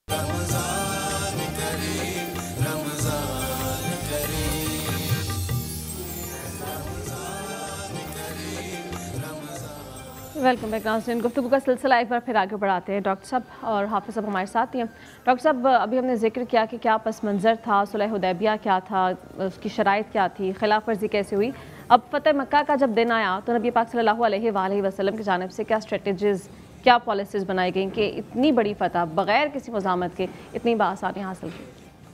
ویلکم بیک ناظرین. گفتگو کا سلسلہ ایک بار پھر آگے بڑھاتے ہیں. ڈاکٹر صاحب اور حافظ صاحب ہمارے ساتھ ہی ہیں. ڈاکٹر صاحب ابھی ہم نے ذکر کیا کہ کیا پس منظر تھا، صلح حدیبیہ کیا تھا، اس کی شرائط کیا تھی، خلاف ورزی کیسے ہوئی. اب فتح مکہ کا جب دن آیا تو نبی پاک صلی اللہ علیہ وآلہ وسلم کی جانب سے کیا اسٹریٹجیز، کیا پالیسیز بنائی گئیں کہ اتنی بڑی فتح بغیر کسی مزاحمت کے اتنی بآسانی حاصل کی؟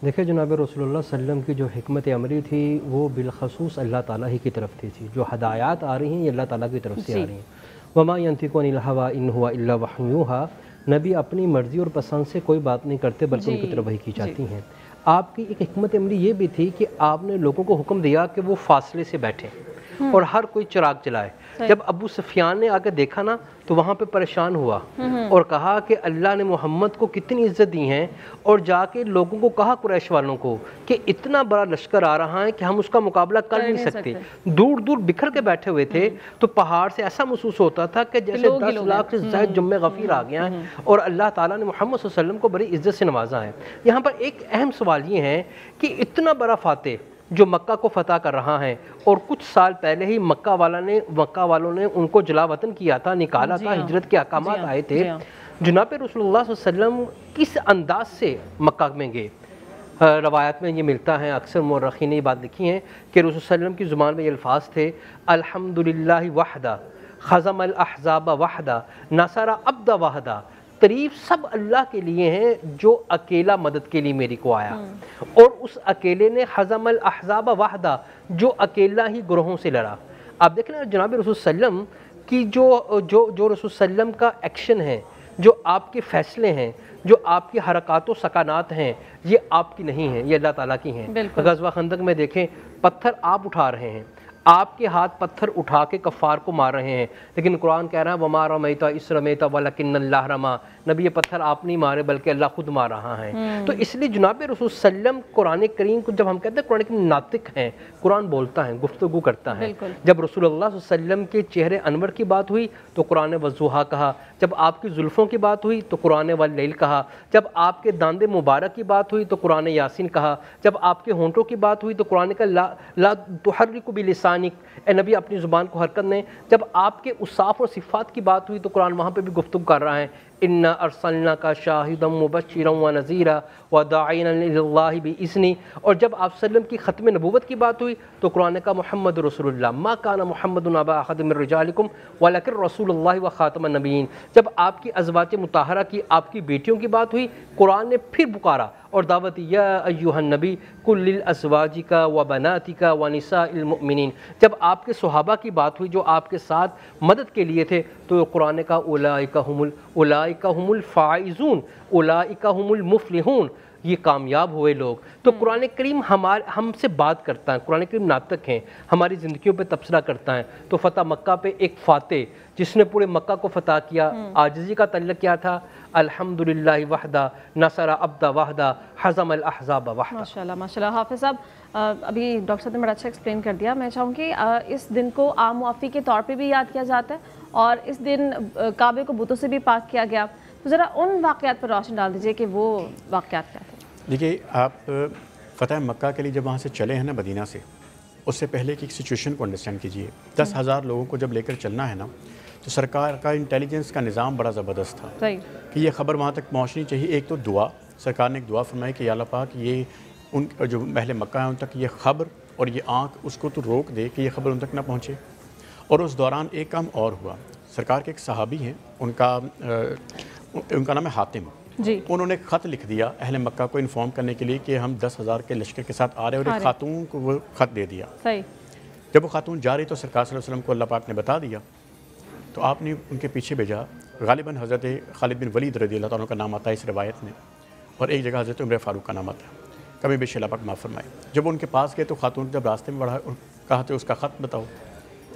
دیکھیں جناب رسول اللہ صلی اللہ علیہ وسلم کی جو حکمت عملی تھی وہ بالخصوص اللہ تعالیٰ ہی کی طرف تھی. جو ہدایات آ رہی ہیں یہ اللہ تعالیٰ کی طرف سے آ رہی ہیں. وما ينطق عن الهوى ان هو الا وحی یوحیٰ. نبی اپنی مرضی اور پسند سے کوئی بات نہیں کرتے بلکہ ان کی طرف وحی کی جاتی ہیں. آپ کی ایک حکمت عملی یہ بھی تھی کہ آپ نے لوگوں کو حکم دیا کہ وہ فاصلے سے بیٹھیں اور ہر کوئی چراغ جلائے. جب ابو سفیان نے آگے دیکھا نا تو وہاں پہ پریشان ہوا اور کہا کہ اللہ نے محمد کو کتنی عزت دی ہیں، اور جا کے لوگوں کو کہا قریش والوں کو کہ اتنا بڑا لشکر آ رہا ہے کہ ہم اس کا مقابلہ کر نہیں سکتے. دور دور بکھر کے بیٹھے ہوئے تھے تو پہاڑ سے ایسا محسوس ہوتا تھا کہ جیسے 10 لاکھ سے زائد جمع غفیر آ گیا ہیں، اور اللہ تعالیٰ نے محمد صلی اللہ علیہ وسلم کو بڑی عزت سے نوازا ہے. یہاں پر ایک اہم سوال یہ ہے کہ اتنا بڑا فاتح جو مکہ کو فتح کر رہا ہے، اور کچھ سال پہلے ہی مکہ والوں نے ان کو جلا وطن کیا تھا، نکالا تھا، ہجرت کے احکامات آئے تھے. جناب رسول اللہ صلی اللہ علیہ وسلم کس انداز سے مکہ میں گئے؟ روایات میں یہ ملتا ہے، اکثر مورخین نے یہ بات لکھی ہے کہ رسول صلی اللہ علیہ وسلم کی زبان میں یہ الفاظ تھے: الحمدللہ وحدہ، خزم الاحزاب وحدہ، نصر عبد وحدہ. تعریف سب اللہ کے لیے ہیں جو اکیلا مدد کے لیے میری کو آیا، اور اس اکیلے نے حزم الاحزاب وحدہ، جو اکیلا ہی گروہوں سے لڑا. آپ دیکھیں نا جناب رسول صلی اللہ علیہ وسلم کی جو رسول صلی اللہ علیہ وسلم کا ایکشن ہے، جو آپ کے فیصلے ہیں، جو آپ کی حرکات و سکانات ہیں، یہ آپ کی نہیں ہیں، یہ اللہ تعالیٰ کی ہیں. غزوہ خندق میں دیکھیں، پتھر آپ اٹھا رہے ہیں، آپ کے ہاتھ پتھر اٹھا کے کفار کو مار رہے ہیں، لیکن قرآن کہہ رہا ہے وَمَا رَمَيْتَ إِذْ رَمَيْتَ وَلَكِنَّ اللَّهَ رَمَىٰ. نبی یہ پتھر آپ نہیں مارے بلکہ اللہ خود مار رہا ہے. تو اس لیے جناب رسول صلی اللہ علیہ وسلم قرآن کریم کو جب ہم کہتے ہیں قرآن کریم ناطق ہیں، قرآن بولتا ہے، گفتگو کرتا ہے. جب رسول اللہ صلی اللہ علیہ وسلم کے چہرے انور کی بات ہوئی تو قرآن والضحیٰ کہا. جب آپ کی زلفوں کی بات ہوئی تو قرآن واللیل کہا. جب آپ کے داندے مبارک کی بات ہوئی تو قرآن یاسین کہا. جب آپ کے ہونٹوں کی بات ہوئی تو قرآن کا لا تحرک بلسانک، اے نبی اپنی زبان کو حرکت نہیں. جب آپ کے اوصاف اور صفات کی بات ہوئی تو قرآن وہاں پہ بھی گفتگو کر رہا ہے. انا ارسلناک شاہدا مبشرا ونذیرا وداعیا الی اللہ باذنہ. اور جب آپ صلی اللہ علیہ وسلم کی ختم نبوت کی بات ہوئی تو قرآن کا محمد رسول اللہ ما کان محمد ابا احد من رجالکم ولکن رسول اللہ وخاتم النبیین. جب آپ کی ازواج مطہرہ کی، آپ کی بیٹیوں کی بات ہوئی، قرآن نے پھر پکارا اور دعوت یا ایھا النبی قل لازواجک وبناتک ونساء المؤمنین. جب آپ کے صحابہ کی بات ہوئی جو آپ کے ساتھ مدد کے لیے تھے تو قرآن کا اولئک هم الفائزون اولئک هم المفلحون، یہ کامیاب ہوئے لوگ. تو قرآن کریم ہم سے بات کرتا ہے، قرآن کریم ناطق ہیں، ہماری زندگیوں پہ تبصرہ کرتا ہے. تو فتح مکہ پہ ایک فاتح جس نے پورے مکہ کو فتح کیا، عاجزی کا تعلق کیا تھا؟ الحمدللہ وحدہ، نصر عبد وحدہ، حزم الاحزاب وحدہ. ماشاءاللہ ماشاءاللہ. حافظ صاحب ابھی ڈاکٹر صاحب نے بڑا اچھا ایکسپلین کر دیا. میں چاہوں گی اس دن کو عام معافی کے طور پہ بھی یاد کیا جاتا ہے اور اس دن کعبے کو بتوں سے بھی پاک کیا گیا. تو ذرا ان واقعات پر روشنی ڈال دیجئے کہ وہ واقعات کیا تھے. دیکھیے، آپ فتح مکہ کے لیے جب وہاں سے چلے ہیں نا مدینہ سے، اس سے پہلے کی ایک سچویشن کو انڈرسٹینڈ کیجئے. 10,000 لوگوں کو جب لے کر چلنا ہے نا تو سرکار کا انٹیلیجنس کا نظام بڑا زبردست تھا کہ یہ خبر وہاں تک پہنچنی چاہیے. ایک تو دعا، سرکار نے ایک دعا فرمائی کہ یا اللہ پاک یہ ان جو اہل مکہ ہیں ان تک یہ خبر اور یہ آنکھ اس کو تو روک دے کہ یہ خبر ان تک نہ پہنچے. اور اس دوران ایک کام اور ہوا. سرکار کے ایک صحابی ہیں، ان کا نام ہے حاتم. انہوں نے خط لکھ دیا اہل مکہ کو انفارم کرنے کے لیے کہ ہم 10,000 کے لشکر کے ساتھ آ رہے ہیں، اور ایک خاتون کو وہ خط دے دیا. جب وہ خاتون جا رہی تو سرکار صلی اللہ علیہ وسلم کو اللہ پاک نے بتا دیا تو آپ نے ان کے پیچھے بھیجا. غالباً حضرت خالد بن ولید رضی اللہ تعالیٰ کا نام آتا ہے اس روایت میں، اور ایک جگہ حضرت عمر فاروق کا نام آتا ہے. कभी बेश अल्लाह पाक माफ़ फरमाए। जब उनके पास गए तो खातून जब रास्ते में बढ़ा और कहा तो उसका ख़त बताओ,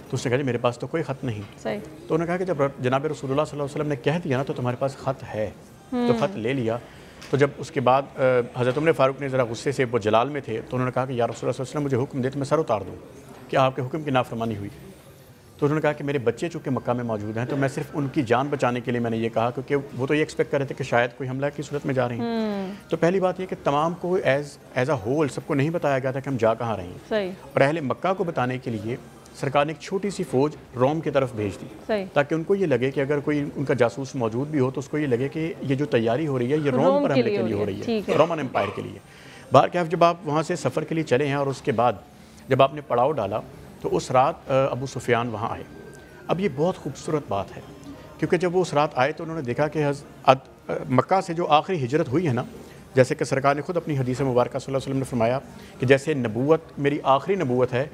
तो उसने कहा जी मेरे पास तो कोई ख़त नहीं। सही। तो उन्होंने कहा कि जब जनाब रसूलुल्लाह सल्लल्लाहु अलैहि वसल्लम ने कह दिया ना तो तुम्हारे पास ख़त है, तो ख़त ले लिया। तो जब उसके बाद हज़रत उमर फ़ारूक ने ज़रा गुस्से से, वो जलाल में थे, तो उन्होंने कहा कि या रसूलुल्लाह सल्लल्लाहु अलैहि वसल्लम मुझे हुक्म दे तो मैं सर उतार दूँ कि आपके हुक्म की नाफरमानी हुई। तो उन्होंने कहा कि मेरे बच्चे चूँकि मक्का में मौजूद हैं तो मैं सिर्फ उनकी जान बचाने के लिए मैंने ये कहा, क्योंकि वो तो ये एक्सपेक्ट कर रहे थे कि शायद कोई हमला की सूरत में जा रहे हैं। तो पहली बात ये कि तमाम को एज अ होल सबको नहीं बताया गया था कि हम जा कहाँ रहे हैं। सही। और अहले मक्का को बताने के लिए सरकार ने एक छोटी सी फ़ौज रोम की तरफ भेज दी, ताकि उनको ये लगे कि अगर कोई उनका जासूस मौजूद भी हो तो उसको ये लगे कि ये जो तैयारी हो रही है ये रोम पर हमले के लिए हो रही है, रोमन एम्पायर के लिए। बहरकैफ जब आप वहाँ से सफ़र के लिए चले हैं और उसके बाद जब आपने पड़ाव डाला तो उस रात अबू सुफियान वहाँ आए। अब ये बहुत खूबसूरत बात है, क्योंकि जब वो उस रात आए तो उन्होंने देखा कि मक्का से जो आखिरी हिजरत हुई है ना, जैसे कि सरकार ने खुद अपनी हदीस मुबारक सल्लल्लाहु अलैहि वसल्लम ने फरमाया कि जैसे नबूवत मेरी आखिरी नबूवत है,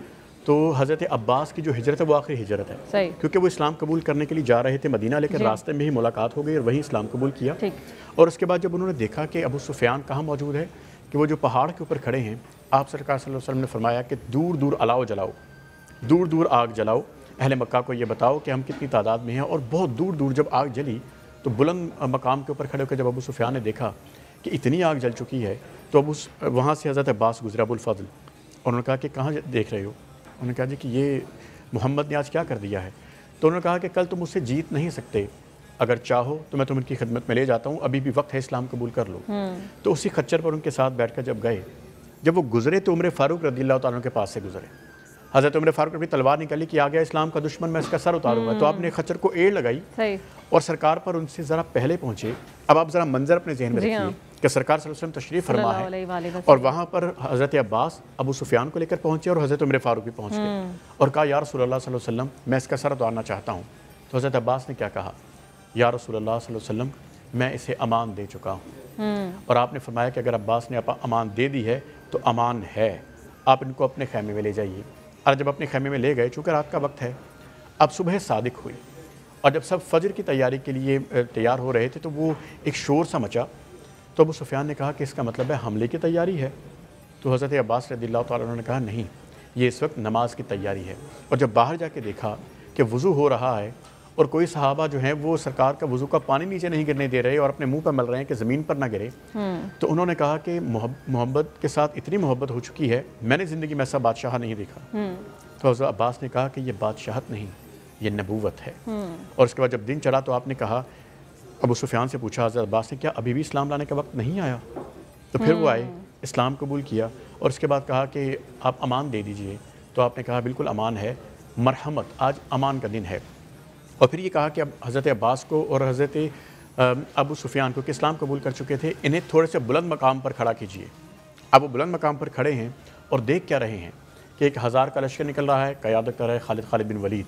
तो हज़रत अब्बास की जो हिजरत है वो आखिरी हिजरत है। सही। क्योंकि वो इस्लाम कबूल करने के लिए जा रहे थे मदीना, लेकिन रास्ते में ही मुलाकात हो गई और वहीं इस्लाम कबूल किया। और उसके बाद जब उन्होंने देखा कि अबू सुफियान कहाँ मौजूद है, कि वो जो पहाड़ के ऊपर खड़े हैं, आप सरकार सल्लल्लाहु अलैहि वसल्लम ने फरमाया कि दूर दूर अलाव जलाओ, दूर दूर आग जलाओ, अहले मक्का को ये बताओ कि हम कितनी तादाद में हैं। और बहुत दूर दूर जब आग जली तो बुलंद मकाम के ऊपर खड़े होकर जब अबू सुफियान ने देखा कि इतनी आग जल चुकी है, तो अब उस वहाँ से हज़रत अब्बास गुज़रा अबुल फज़ल, और उन्होंने कहा कि कहाँ देख रहे हो? उन्होंने कहा जी कि ये मोहम्मद ने आज क्या कर दिया है। तो उन्होंने कहा कि कल तुम मुझसे जीत नहीं सकते, अगर चाहो तो मैं तुम उनकी खिदमत में ले जाता हूँ, अभी भी वक्त है, इस्लाम कबूल कर लो। तो उसी खच्चर पर उनके साथ बैठकर जब गए, जब वो गुजरे तो उमर फ़ारूक रज़ियल्लाहु ताला के पास से गुजरे। हज़रत उमर फ़ारूक ने तलवार निकाली कि आ गया इस्लाम का दुश्मन, मैं इसका सर उतारूंगा। तो आपने खच्चर को एड़ लगाई और सरकार पर उनसे ज़रा पहले पहुँचे। अब आप ज़रा मंजर अपने जहन में रखिए कि सरकार सल्लल्लाहु अलैहि वसल्लम तशरीफ़ फरमा है और वहाँ पर हज़रत अब्बास अबू सुफियान को लेकर पहुँचे और हज़रत उमर फ़ारूक भी पहुँच गए और कहा या रसूलल्लाह सल्लल्लाहु अलैहि वसल्लम मैं इसका सर उतारना चाहता हूँ। तो हज़रत अब्बास ने क्या कहा, या रसूलल्लाह सल्लल्लाहु अलैहि वसल्लम मैं इसे अमान दे चुका हूँ। और आपने फरमाया कि अगर अब्बास ने अमान दे दी है तो अमान है, आप इनको अपने खैमे में ले जाइए। और जब अपने खैमे में ले गए, चूँकि रात का वक्त है, अब सुबह सादिक हुई और जब सब फजर की तैयारी के लिए तैयार हो रहे थे तो वो एक शोर सा मचा। तो अबू सुफियान ने कहा कि इसका मतलब है हमले की तैयारी है। तो हज़रत अब्बास रज़ियल्लाहु ताला अन्हु ने कहा नहीं, ये इस वक्त नमाज की तैयारी है। और जब बाहर जाके देखा कि वज़ू हो रहा है और कोई सहाबा जो हैं वो सरकार का वज़ू का पानी नीचे नहीं गिरने दे रहे और अपने मुंह पर मल रहे हैं कि ज़मीन पर ना गिरे, तो उन्होंने कहा कि मोहब्बत के साथ इतनी मोहब्बत हो चुकी है, मैंने ज़िंदगी में ऐसा बादशाह नहीं देखा। तो हज़रत अब्बास ने कहा कि ये बादशाहत नहीं, ये नबूवत है। और उसके बाद जब दिन चला तो आपने कहा, अबू सुफियान से पूछा हज़रत अब्बास ने, क्या अभी भी इस्लाम लाने का वक्त नहीं आया? तो फिर वो आए, इस्लाम कबूल किया और उसके बाद कहा कि आप अमान दे दीजिए। तो आपने कहा बिल्कुल अमान है, मरहमत, आज अमान का दिन है। और फिर ये कहा कि अब हज़रत अब्बास को और हज़रत अबू सुफियान को कि इस्लाम कबूल कर चुके थे, इन्हें थोड़े से बुलंद मकाम पर खड़ा कीजिए। अब वो बुलंद मकाम पर खड़े हैं और देख क्या रहे हैं कि 1000 का लश्कर निकल रहा है, क़यादत कर रहा है खालिद बिन वलीद।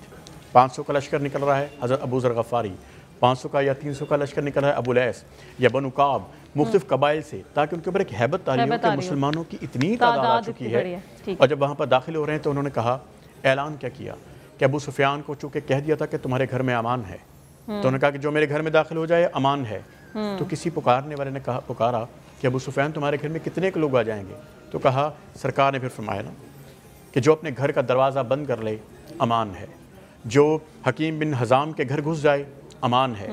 500 का लश्कर निकल रहा है हज़रत अबू ज़र गफ़ारी। 500 का या 300 का लश्कर निकल रहा है अबू लैस या बनु काब, मुख्तलिफ कबाइल से, ताकि उनके ऊपर एक हैबत तारी हो कि मुसलमानों की इतनी तादाद आ चुकी है। और जब वहाँ पर दाखिल हो रहे हैं तो उन्होंने कहा, ऐलान क्या किया कि अबू सुफियान को चूँकि कह दिया था कि तुम्हारे घर में अमान है, तो उन्होंने कहा कि जो मेरे घर में दाखिल हो जाए अमान है। तो किसी पुकारने वाले ने कहा, पुकारा कि अबू सुफियान तुम्हारे घर में कितने के लोग आ जाएंगे? तो कहा, सरकार ने फिर फरमाया ना कि जो अपने घर का दरवाज़ा बंद कर ले अमान है, जो हकीम बिन हज़ाम के घर घुस जाए अमान है,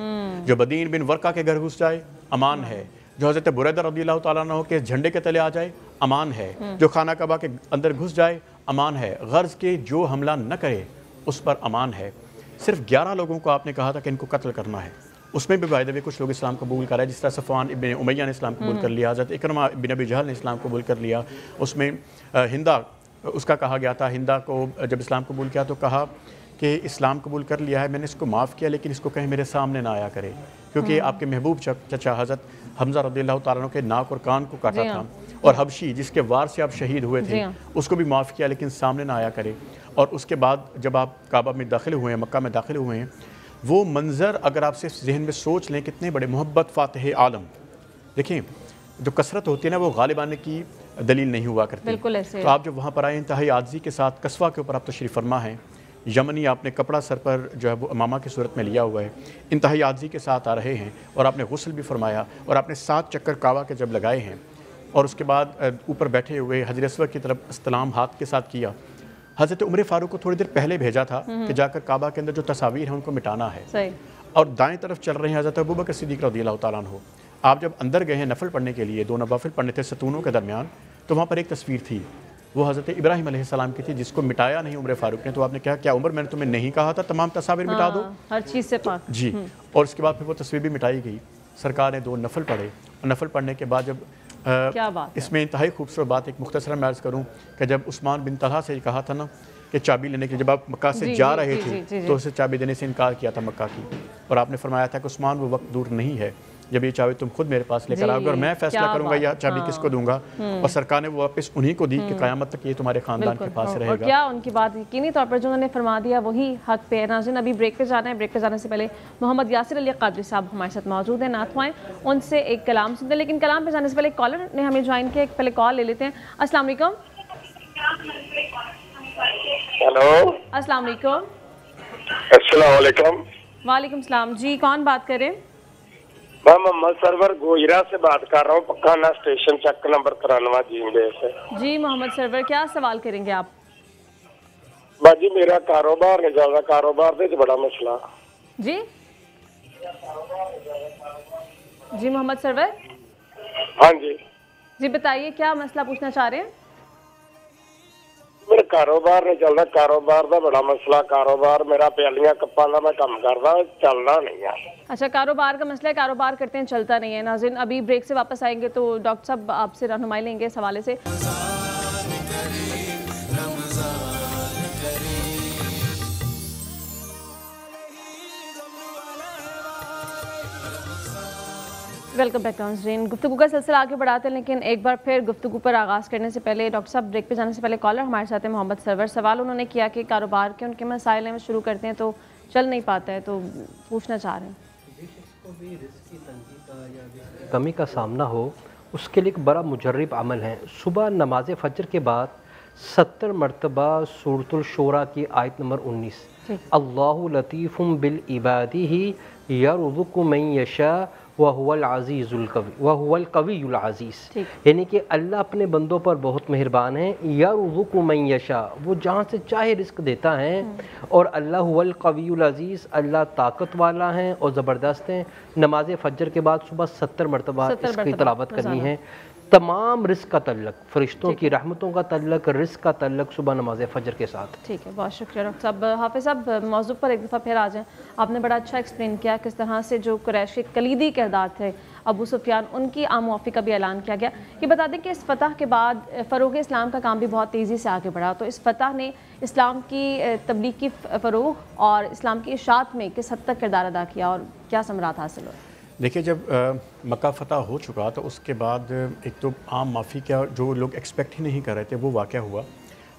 जो बदीन बिन वर्का के घर घुस जाए अमान है, जो हज़रत बुरैदा रज़ियल्लाहु ताला अन्हु के झंडे के तले आ जाए अमान है, जो खाना कबा के अंदर घुस जाए अमान है, गर्ज़ के जो हमला न करे उस पर अमान है। सिर्फ 11 लोगों को आपने कहा था कि इनको कत्ल करना है, उसमें भी बाय द वे कुछ लोग इस्लाम कबूल कर रहे हैं, जिस तरह सफ़वान इब्न उमैया ने इस्लाम कबूल कर लिया, हज़रत इकरमा बिन अबी जहल ने इस्लाम कबूल कर लिया। उसमें हिंदा उसका कहा गया था, हिंदा को जब इस्लाम कबूल किया तो कहा कि इस्लाम कबूल कर लिया है, मैंने इसको माफ़ किया, लेकिन इसको कहीं मेरे सामने ना आया करे, क्योंकि आपके महबूब चचा हज़रत हमज़ा रज़ियल्लाहु ताला अन्हु के नाक और कान को काटा था, और हबशी जिसके वार से आप शहीद हुए थे उसको भी माफ़ किया, लेकिन सामने ना आया करे। और उसके बाद जब आप काबा में दाखिल हुए हैं, मक्का में दाखिल हुए हैं, वो मंज़र अगर आप सिर्फ जहन में सोच लें, कितने बड़े मोहब्बत फ़ातिह आलम। देखें, जो कसरत होती है ना वो गालिबाने की दलील नहीं हुआ करती। तो आप जब वहाँ पर आए, इंतहाई आज़ी के साथ कस्बा के ऊपर आप तशरीफ़ फरमा हैं, यमनी आपने कपड़ा सर पर जो है वो अमामा की सूरत में लिया हुआ है, इंतहाई आज़ी के साथ आ रहे हैं, और आपने गुस्ल भी फरमाया और आपने 7 चक्कर काबा के जब लगाए हैं اور اس کے بعد اوپر بیٹھے ہوئے حجر اسود کی طرف استلام ہاتھ کے ساتھ کیا. حضرت عمر فاروق کو تھوڑی دیر پہلے بھیجا تھا کہ جا کر کعبہ کے اندر جو تصاویر ہیں ان کو مٹانا ہے. اور دائیں طرف چل رہے ہیں حضرت ابوبکر صدیق رضی اللہ تعالیٰ عنہ. آپ جب اندر گئے ہیں نفل پڑھنے کے لیے, 2 نوافل پڑھنے تھے ستونوں کے درمیان, تو وہاں پر ایک تصویر تھی, وہ حضرت ابراہیم علیہ السلام کی تھی, جس کو مٹایا نہیں عمر فاروق نے. تو آپ نے کہا کیا عمر میں نے تمہیں نہیں کہا تھا تمام تصاویر مٹا دو, ہر چیز سے پاک. جی. اور اس کے بعد پھر وہ تصویر بھی مٹائی گئی. سرکار نے 2 نفل پڑھے, اور نفل پڑھنے کے بعد جب اس میں انتہائی خوبصورت بات ایک مختصر میں عرض کروں کہ جب عثمان بن طلحہ سے کہا تھا نا کہ چابی لینے کے, جب آپ مکہ سے جا رہے تھے تو اسے چابی دینے سے انکار کیا تھا مکہ کی, اور آپ نے فرمایا تھا کہ عثمان وہ وقت دور نہیں ہے جب یہ چابی تم خود میرے پاس لے کر آؤ گے اور میں فیصلہ کروں گا یا چابی کس کو دوں گا. اور سرکار نے وہ واپس انہی کو دی کہ قیامت تک یہ تمہارے خاندان کے پاس رہے گا. اور کیا ان کی بات یقینی طور پر جو انہوں نے فرما دیا وہی حق پہ ہے. ناظرین ابھی بریک پہ جانا ہے, بریک پہ جانے سے پہلے محمد یاسر علی قادری صاحب ہمارے ساتھ موجود ہیں, نعت خوائیں, ان سے ایک کلام سنتے ہیں. لیکن کلام پہ جانے سے پہلے ایک کالر نے ہمیں جوائن کیا, ایک پہلے کال لے لیتے ہیں. السلام علیکم. ہیلو السلام علیکم. السلام علیکم. وعلیکم السلام. جی کون بات کریں؟ میں محمد سرور گوجرا سے بات کر رہا ہوں, پکانا اسٹیشن چک نمبر 93 جیندے سے. جی محمد سرور, کیا سوال کریں گے آپ؟ باجی میرا کاروبار نہیں چل رہا, کاروبار دے بڑا مسئلہ. جی جی محمد سرور. ہاں جی جی بتائیے کیا مسئلہ پوچھنا چاہ رہے ہیں؟ میرا کاروبار نہیں چل رہا, کاروبار دا بڑا مسئلہ. کاروبار میرا پیالیاں کپاں دا میں کام کردا, چلنا نہیں ہے. اچھا کاروبار کا مسئلہ ہے, کاروبار کرتے ہیں چلتا نہیں ہے. ناظرین ابھی بریک سے واپس آئیں گے تو ڈاکٹر صاحب آپ سے رہنمائی لیں گے اس حوالے سے. ویلکم بیک ناظرین. گفتگو کا سلسلہ آگے بڑھاتے ہیں, لیکن ایک بار پھر گفتگو پر آغاز کرنے سے پہلے ڈاکٹر صاحب بریک پہ جانے سے پہلے کالر ہمارے ساتھ ہیں محمد سرور. سوال انہوں نے کیا کہ کاروبار کے ان کے مسائل میں شروع کرتے ہیں تو چل نہیں پاتا ہے, تو پوچھنا چاہ رہے ہیں. کمی کا سامنا ہو اس کے لیے ایک بڑا مجرب عمل ہے. صبح نماز فجر کے بعد 70 مرتبہ سورۃ الشورى کی آیت نمبر 19 اللہ لطیف بالعبادہ یرزق من یشاء وَهُوَ الْعَزِيزُ الْقَوِيُّ وَهُوَ الْقَوِيُّ الْعَزِيزُ, یعنی کہ اللہ اپنے بندوں پر بہت مہربان ہے. يَرْزُقُ مَن يَشَاءُ, وہ جہاں سے چاہے رزق دیتا ہے. اور اللہ هُوَ الْقَوِيُّ الْعَزِيزُ, اللہ طاقت والا ہیں اور زبردست ہیں. نماز فجر کے بعد صبح 70 مرتبہ اس کی تلاوت کرنی ہے. تمام رزق کا تعلق, فرشتوں کی رحمتوں کا تعلق, رزق کا تعلق صبح نماز فجر کے ساتھ. ٹھیک ہے, بہت شکریہ ڈاکٹر صاحب. حافظ صاحب موضوع پر ایک دفعہ پھر آ جائیں. آپ نے بڑا اچھا ایکسپلین کیا کس طرح سے جو قریش کے کلیدی کردار تھے ابو سفیان, ان کی عام معافی کا بھی اعلان کیا گیا. یہ بتا دیں کہ اس فتح کے بعد فروغ اسلام کا کام بھی بہت تیزی سے آگے بڑھا, تو اس فتح نے اسلام کی تبلیغ کی فروغ اور اسلام کی اشاعت میں کس حد تک کردار ادا کیا اور کیا ثمرات حاصل ہوئے؟ دیکھیے جب مکہ فتح ہو چکا تو اس کے بعد ایک تو عام معافی کا جو لوگ ایکسپیکٹ ہی نہیں کر رہے تھے وہ واقعہ ہوا.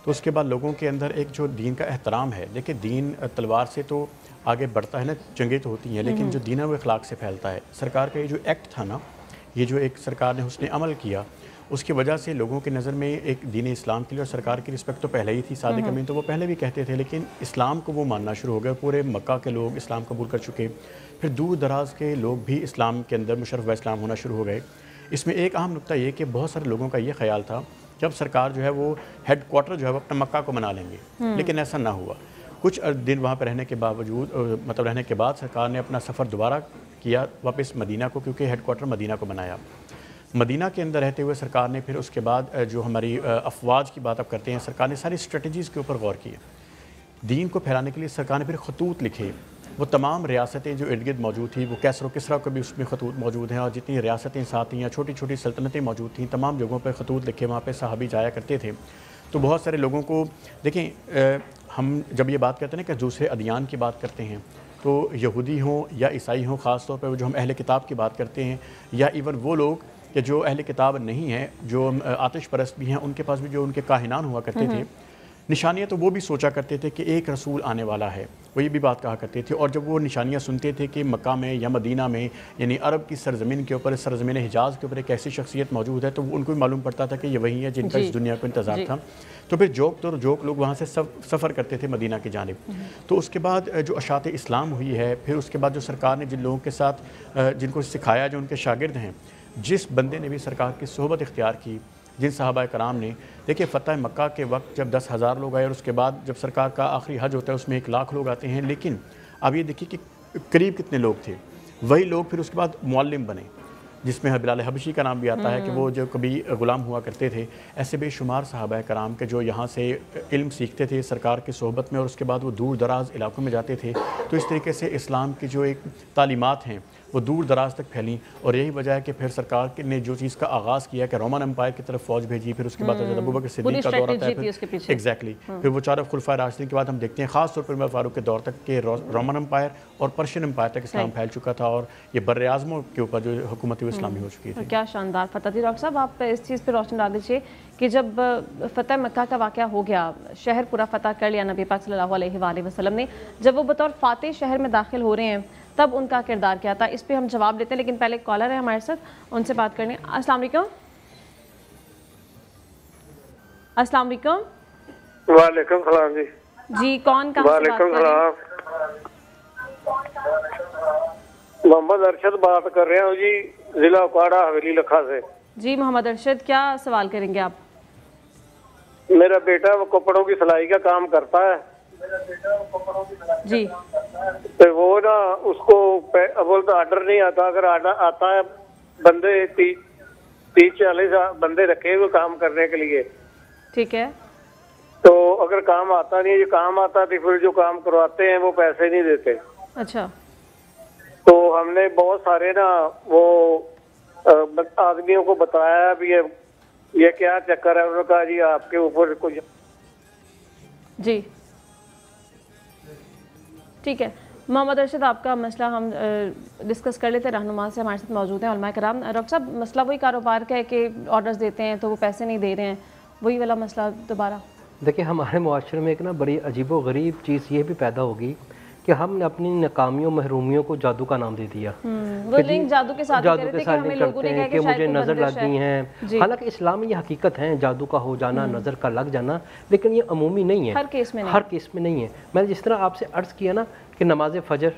تو اس کے بعد لوگوں کے اندر ایک جو دین کا احترام ہے, دیکھیں دین تلوار سے تو آگے بڑھتا ہے نا, جنگیں تو ہوتی ہیں, لیکن جو دین ہے وہ اخلاق سے پھیلتا ہے. سرکار کا یہ جو ایکٹ تھا نا, یہ جو ایک سرکار نے حسن عمل کیا, اس کی وجہ سے لوگوں کی نظر میں ایک دین اسلام کے لیے اور سرکار کی رسپیکٹ تو پہلے ہی تھی. صادق امین تو وہ پہلے بھی کہتے تھے, لیکن اسلام کو وہ ماننا شروع ہو گیا. پورے مکہ کے لوگ اسلام قبول کر چکے, پھر دور دراز کے لوگ بھی اسلام کے اندر مشرف و اسلام ہونا شروع ہو گئے. اس میں ایک اہم نقطہ یہ کہ بہت سارے لوگوں کا یہ خیال تھا جب سرکار جو ہے وہ ہیڈ کوارٹر جو ہے وہ اپنا مکہ کو بنا لیں گے, لیکن ایسا نہ ہوا. کچھ دن وہاں پہ رہنے کے باوجود مطلب رہنے کے بعد سرکار نے اپنا سفر دوبارہ کیا واپس مدینہ کو, کیونکہ ہیڈ کوارٹر مدینہ کو بنایا. مدینہ کے اندر رہتے ہوئے سرکار نے پھر اس کے بعد جو ہماری افواج کی بات اب کرتے ہیں, سرکار نے ساری اسٹریٹجیز کے اوپر غور کیا. دین کو پھیلانے کے لیے سرکار نے پھر خطوط لکھے. وہ تمام ریاستیں جو ارد گرد موجود تھیں, وہ کیسر و کسریٰ کو بھی اس میں خطوط موجود ہیں, اور جتنی ریاستیں ساتھ تھیں یا چھوٹی چھوٹی سلطنتیں موجود تھیں, تمام جگہوں پہ خطوط لکھے. وہاں پہ صحابی جایا کرتے تھے. تو بہت سارے لوگوں کو دیکھیں, ہم جب یہ بات کرتے ہیں نا کہ دوسرے ادیان کی بات کرتے ہیں, تو یہودی ہوں یا عیسائی ہوں, خاص طور پہ جو ہم اہل کتاب کی بات کرتے ہیں, یا ایون وہ لوگ کہ جو اہل کتاب نہیں ہیں, جو آتش پرست بھی ہیں, ان کے پاس بھی جو ان کے کاہنان ہوا کرتے تھے, نشانیاں تو وہ بھی سوچا کرتے تھے کہ ایک رسول آنے والا ہے, وہ یہ بھی بات کہا کرتے تھے. اور جب وہ نشانیاں سنتے تھے کہ مکہ میں یا مدینہ میں یعنی عرب کی سرزمین کے اوپر, سرزمین حجاز کے اوپر ایک ایسی شخصیت موجود ہے, تو ان کو بھی معلوم پڑتا تھا کہ یہ وہی ہے جن کا اس دنیا کو انتظار تھا. تو پھر جوک لوگ وہاں سے سفر کرتے تھے مدینہ کی جانب. تو اس کے بعد جو اشاعت اسلام ہوئی ہے, پھر اس کے بعد جو سرکار نے جن لوگوں کے ساتھ جن کو سکھایا, جو ان کے شاگرد ہیں, जिस बंदे ने भी सरकार की सोहबत इख्तियार की, जिन सहाबा कराम ने, देखिए फ़तह मक्का के वक्त जब 10,000 लोग आए और उसके बाद जब सरकार का आखिरी हज होता है उसमें 1 लाख लोग आते हैं, लेकिन अब ये देखिए कि करीब कितने लोग थे। वही लोग फिर उसके बाद मुअल्लिम बने, जिसमें बिलाल हबशी का नाम भी आता है कि वो जो कभी ग़ुलाम हुआ करते थे। ऐसे बेशुमार सहाबा कराम के जो यहाँ से इल्म सीखते थे सरकार की सोहबत में और उसके बाद वो दूर दराज इलाकों में जाते थे। तो इस तरीके से इस्लाम की जो एक तालीमात हैं वो दूर दराज तक फैली, और यही वजह है कि फिर सरकार ने जो चीज़ का आगाज़ किया कि रोमन एम्पायर की तरफ फ़ौज भेजी, फिर उसके बाद हज़रत अबू बकर सिद्दीक़ का दौर आता है, फिर एग्जैक्टली फिर वो 4 खुलफाए राशिदीन के बाद हम देखते हैं ख़ास तौर पर उमर फारूक के दौर तक के रोमन एम्पायर और पर्शियन एम्पायर तक इस्लाम फैल चुका था और ये बर्र आज़मों के ऊपर जो हुकूमत इस्लामी हो चुकी थी। क्या शानदार फतह थी। डॉक्टर साहब आप इस चीज़ पर रोशनी डाल दीजिए कि जब फ़तह मक्का का वाक़या हो गया, शहर पूरा फ़तह कर लिया नबी पाक सल्लल्लाहु अलैहि वसल्लम ने, जब वो बतौर फ़ातिह शहर में दाखिल हो रहे हैं तब उनका किरदार क्या था, इस पे हम जवाब लेते हैं। लेकिन पहले कॉलर है हमारे साथ, उनसे बात करनी। अस्सलाम वालेकुम। अस्सलाम वालेकुम। वालेकुम सलाम जी। जी कौन कहाँ से बात कर रहे हैं? मोहम्मद अरशद बात कर रहे हो जी, जिला उकाड़ा हवेली लखा से। जी मोहम्मद अरशद, क्या सवाल करेंगे आप? मेरा बेटा वो कपड़ों की सिलाई का काम करता है जी, तो वो ना उसको बोलता आर्डर नहीं आता, अगर आर्डर आता है बंदे 30-40 बंदे रखे हुए काम करने के लिए, ठीक है, तो अगर काम आता नहीं, जो काम आता तो फिर जो काम करवाते हैं वो पैसे नहीं देते। अच्छा, तो हमने बहुत सारे ना वो आदमियों को बताया भी ये क्या चक्कर है, उन्होंने कहा जी आपके ऊपर कुछ। जी ठीक है मोहम्मद अरशद, आपका मसला हम डिस्कस कर लेते हैं। रहनुमा से हमारे साथ मौजूद हैं उलमा कराम। डॉक्टर साहब, मसला वही कारोबार का है कि ऑर्डर्स देते हैं तो वो पैसे नहीं दे रहे हैं, वही वाला मसला दोबारा। देखिए हमारे मुआशरे में एक ना बड़ी अजीब व गरीब चीज़ ये भी पैदा होगी कि हमने अपनी नाकामियों महरूमियों को जादू का नाम दे दिया। वो लिंक जादू के साथ करते हैं कि मुझे नज़र लग गई हैं। हालांकि इस्लाम में ये हकीकत है, जादू का हो जाना, नज़र का लग जाना, लेकिन ये अमूमी नहीं है, हर केस में नहीं है। मैंने जिस तरह आपसे अर्ज़ किया ना कि नमाज फ़जर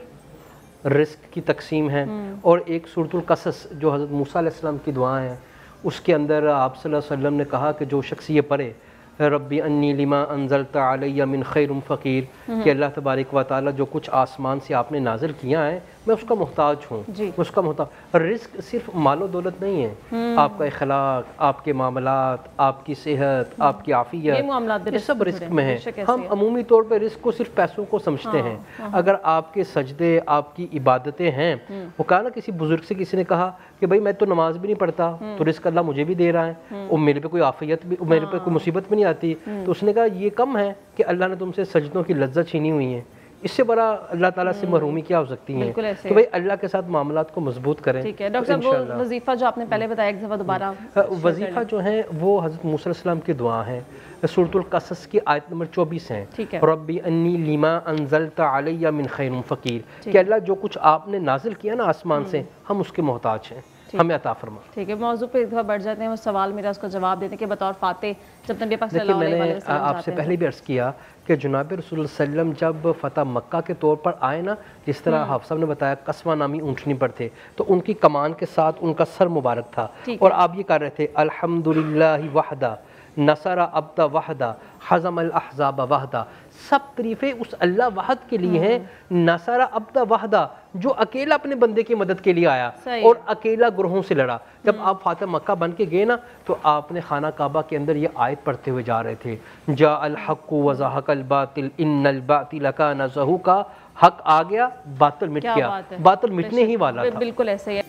रिस्क की तकसीम है, और एक सूरतुल कसस जो हज़रत मूसा अलैहिस्सलाम की दुआ है उसके अंदर आप सल्लल्लाहु अलैहि वसल्लम ने कहा कि जो शख्स ये पढ़े रब्बी अन्नी लिमा अंज़लता अलैया मिन खैरुम फ़कीर, कि अल्लाह तबारक व तआला जो कुछ आसमान से आपने नाज़िल किया है मैं उसका मोहताज हूँ, मैं उसका मोहताज। रिस्क सिर्फ मालो दौलत नहीं है, आपका इखलाक, आपके मामलात, आपकी सेहत, आपकी आफियत, ये सब रिस्क में है। हम अमूमी तौर पर रिस्क को सिर्फ पैसों को समझते हैं। अगर आपके सजदे, आपकी इबादतें हैं, वो कहा ना किसी बुजुर्ग से किसी ने कहा कि भाई मैं तो नमाज भी नहीं पढ़ता तो रिस्क अल्लाह मुझे भी दे रहा है, और मेरे पे कोई आफियत भी, मेरे पे कोई मुसीबत भी नहीं आती, तो उसने कहा ये कम है कि अल्लाह ने तुमसे सजदों की लज्जत छीनी हुई है, इससे बड़ा अल्लाह ताला से महरूमी क्या हो सकती है। तो भाई अल्लाह के साथ मामलात को मजबूत करें। ठीक है डॉक्टर साहब, वो वजीफा जो आपने पहले बताया एक दफ़ा दोबारा। वजीफा जो है वो हज़रत मूसा अलैहिस्सलाम की दुआ है, सूरतुल कसस की आयत नंबर 24 है, रब्बी अन्नी लिमा अंज़लता अलैया मिन खैरुम फ़कीर, कि अल्लाह जो कुछ आपने नाजिल किया ना आसमान से हम उसके मोहताज हैं, हमें अता फरमा। ठीक है, मौजू पे एक दफ़ा बढ़ जाते हैं, वो सवाल मेरा उसको जवाब देते हैं कि बतौर फाते जब नबी पाक सल्लल्लाहु अलैहि वसल्लम आपसे पहले भी अर्ज़ किया कि जनाब रसूल सल्लम जब फ़तह मक्का के तौर पर आए ना, जिस तरह हाफ़िज़ साहब ने बताया कस्वा नामी ऊँटनी पर थे, तो उनकी कमान के साथ उनका सर मुबारक था, और आप ये कर रहे थे अल्हम्दुलिल्लाहि वहदा नसरा अब्दा वहदा हज़मल अहज़ाब वहदा। सब तरीफ़े उस अल्लाह वहद के लिए हैं, नसरा अब्दा वहदा, जो अकेला अपने बंदे की मदद के लिए आया और अकेला ग्रोहों से लड़ा। जब आप फातिह मक्का बन के गए ना, तो आपने खाना काबा के अंदर ये आयत पढ़ते हुए जा रहे थे, जा अल हक़्क़ु व ज़हक़ल बातिल इन्नल बातिल काना ज़हूक़ा, हक आ गया बातिल मिट गया, बातिल मिटने ही वाला था। बिल्कुल ऐसे ही है।